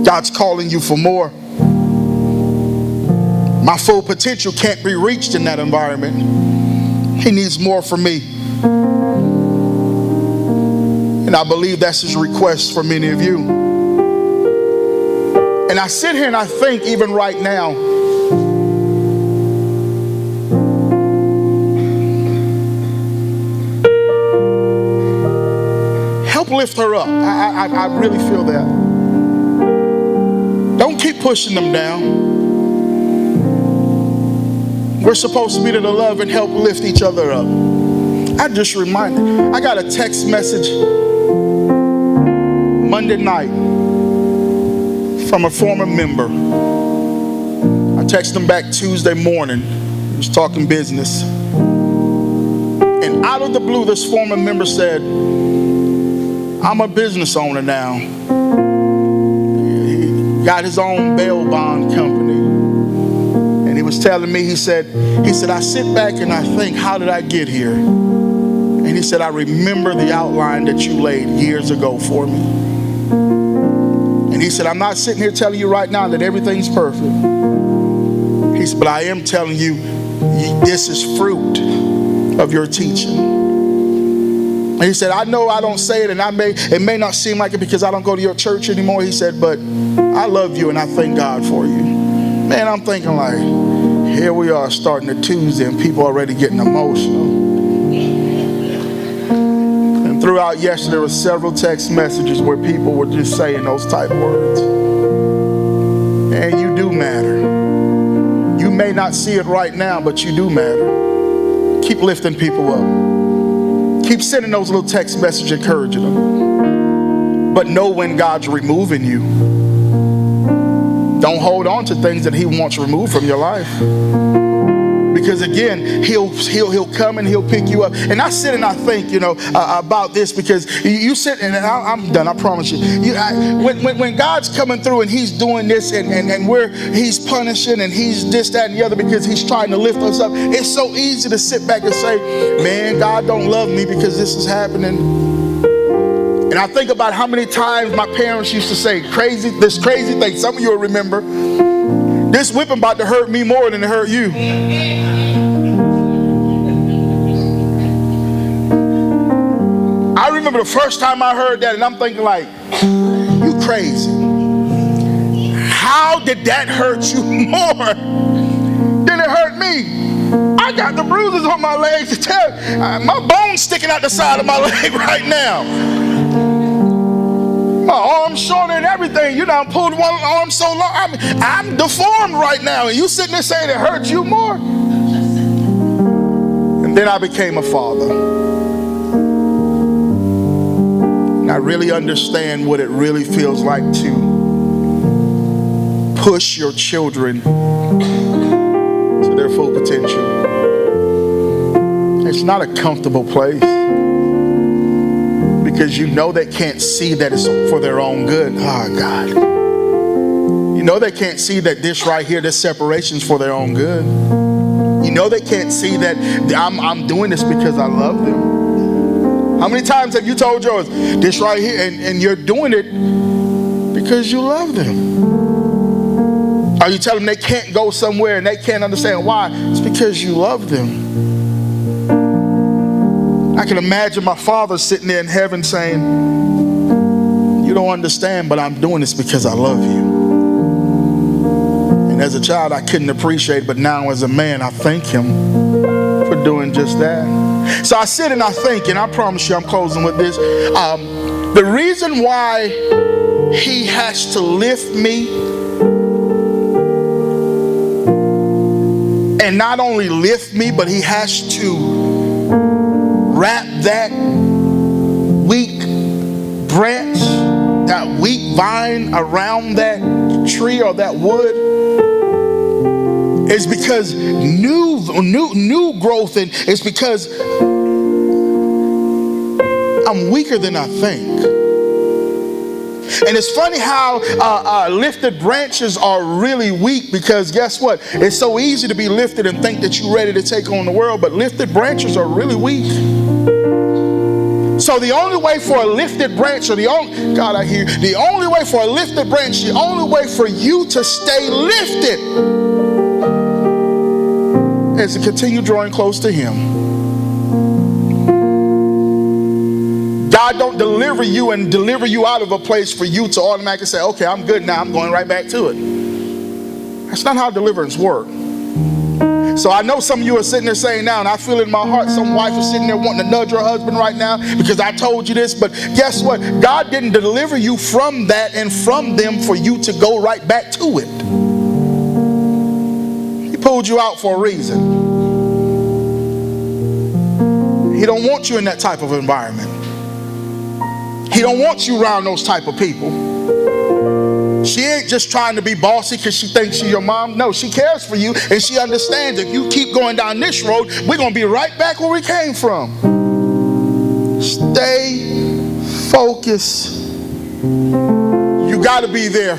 God's calling you for more. My full potential can't be reached in that environment. He needs more from me. And I believe that's his request for many of you. And I sit here and I think, even right now, help lift her up. I really feel that. Don't keep pushing them down. We're supposed to be there to love and help lift each other up. I just reminded, I got a text message Monday night from a former member. I texted him back Tuesday morning. He was talking business. And out of the blue, this former member said, I'm a business owner now. He got his own bail bond company. He was telling me, he said, I sit back and I think, how did I get here? And he said, I remember the outline that you laid years ago for me. And he said, I'm not sitting here telling you right now that everything's perfect. He said, but I am telling you, this is fruit of your teaching. And he said, I know I don't say it, and it may not seem like it because I don't go to your church anymore. He said, but I love you and I thank God for you. Man, I'm thinking like, here we are starting a Tuesday and people already getting emotional. And throughout yesterday, there were several text messages where people were just saying those type words. And you do matter. You may not see it right now, but you do matter. Keep lifting people up. Keep sending those little text messages encouraging them. But know when God's removing you. Don't hold on to things that he wants removed from your life. Because again, he'll come and he'll pick you up. And I sit and I think, about this, because you sit and I'm done, I promise you. When God's coming through and he's doing this and he's punishing and he's this, that, and the other because he's trying to lift us up, it's so easy to sit back and say, man, God don't love me because this is happening. And I think about how many times my parents used to say this crazy thing. Some of you will remember. This whipping about to hurt me more than it hurt you. I remember the first time I heard that, and I'm thinking like, you crazy. How did that hurt you more than it hurt me? I got the bruises on my legs to tell. My bone's sticking out the side of my leg right now. My arm's shorter and everything. You done pulled one arm so long. I'm deformed right now. And you sitting there saying it hurts you more. And then I became a father. And I really understand what it really feels like to push your children to their full potential. It's not a comfortable place because you know they can't see that it's for their own good. Oh, God. You know they can't see that this right here, this separation is for their own good. You know they can't see that I'm doing this because I love them. How many times have you told yours, this right here, and you're doing it because you love them? Or you tell them they can't go somewhere and they can't understand why? It's because you love them. I can imagine my father sitting there in heaven saying, you don't understand, but I'm doing this because I love you. And as a child, I couldn't appreciate it, but now as a man, I thank him for doing just that. So I sit and I think, and I promise you I'm closing with this. The reason why he has to lift me, and not only lift me, but he has to wrap that weak branch, that weak vine around that tree or that wood, is because new growth, and it's because I'm weaker than I think. And it's funny how lifted branches are really weak, because guess what? It's so easy to be lifted and think that you're ready to take on the world, but lifted branches are really weak. So the only way for a lifted branch, or the only way for a lifted branch, the only way for you to stay lifted is to continue drawing close to him. God don't deliver you and deliver you out of a place for you to automatically say, okay, I'm good now, I'm going right back to it. That's not how deliverance works. So I know some of you are sitting there saying now, and I feel in my heart, some wife is sitting there wanting to nudge her husband right now because I told you this, but guess what? God didn't deliver you from that and from them for you to go right back to it. He pulled you out for a reason. He don't want you in that type of environment. He don't want you around those type of people. She ain't just trying to be bossy because she thinks she's your mom. No, she cares for you, and she understands if you keep going down this road, we're going to be right back where we came from. Stay focused. You got to be there.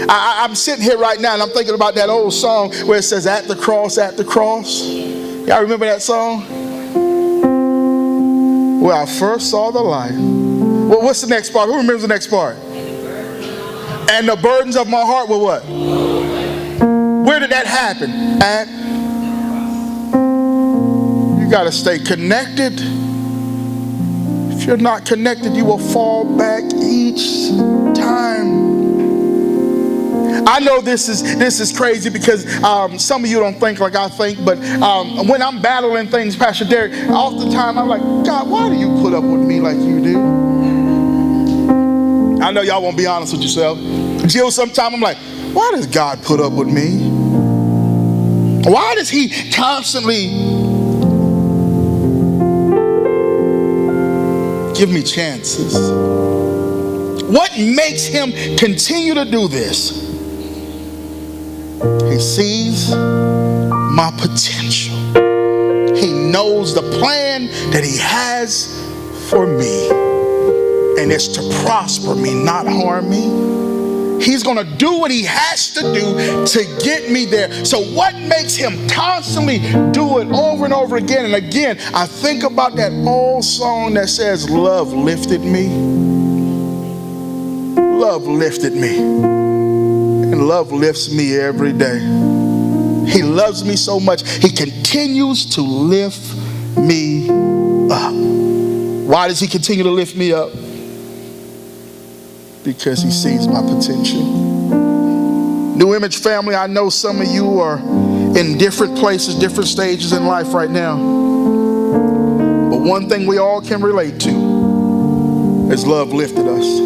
I'm sitting here right now, and I'm thinking about that old song where it says, at the cross, at the cross. Y'all remember that song? Where I first saw the light. Well, what's the next part? Who remembers the next part? And the burdens of my heart were what? Where did that happen? You got to stay connected. If you're not connected, you will fall back each time. I know this is crazy because some of you don't think like I think, but when I'm battling things, Pastor Derek, oftentimes I'm like, God, why do you put up with me like you do? I know y'all won't be honest with yourself. Jill, sometimes I'm like, why does God put up with me? Why does he constantly give me chances? What makes him continue to do this? He sees my potential. He knows the plan that he has for me. And it's to prosper me, not harm me. He's going to do what he has to do to get me there. So what makes him constantly do it over and over again and again? I think about that old song that says, love lifted me. Love lifted me. And love lifts me every day. He loves me so much, he continues to lift me up. Why does he continue to lift me up? Because he sees my potential. New Image family, I know some of you are in different places, different stages in life right now. But one thing we all can relate to is love lifted us.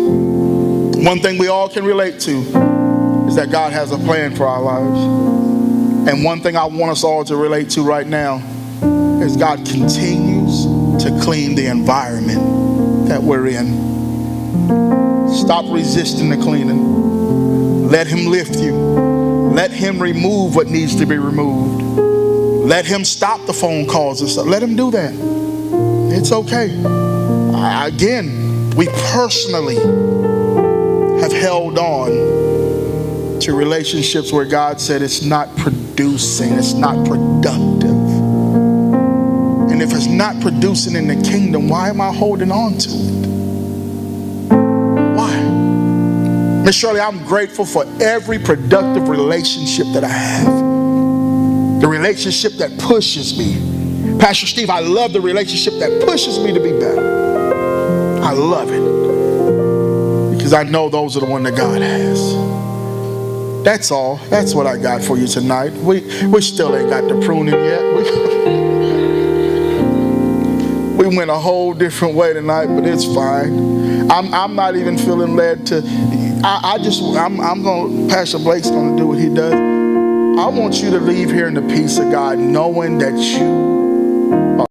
One thing we all can relate to is that God has a plan for our lives. And one thing I want us all to relate to right now is God continues to clean the environment that we're in. Stop resisting the cleaning. Let him lift you. Let him remove what needs to be removed. Let him stop the phone calls and stuff. Let him do that. It's okay. Again, we personally have held on to relationships where God said it's not producing, it's not productive. And if it's not producing in the kingdom, why am I holding on to it? Why? Miss Shirley, I'm grateful for every productive relationship that I have. The relationship that pushes me. Pastor Steve, I love the relationship that pushes me to be better. I love it. Because I know those are the ones that God has. That's all. That's what I got for you tonight. We still ain't got the pruning yet. We went a whole different way tonight, but it's fine. I'm not even feeling led to. I'm going. Pastor Blake's going to do what he does. I want you to leave here in the peace of God, knowing that you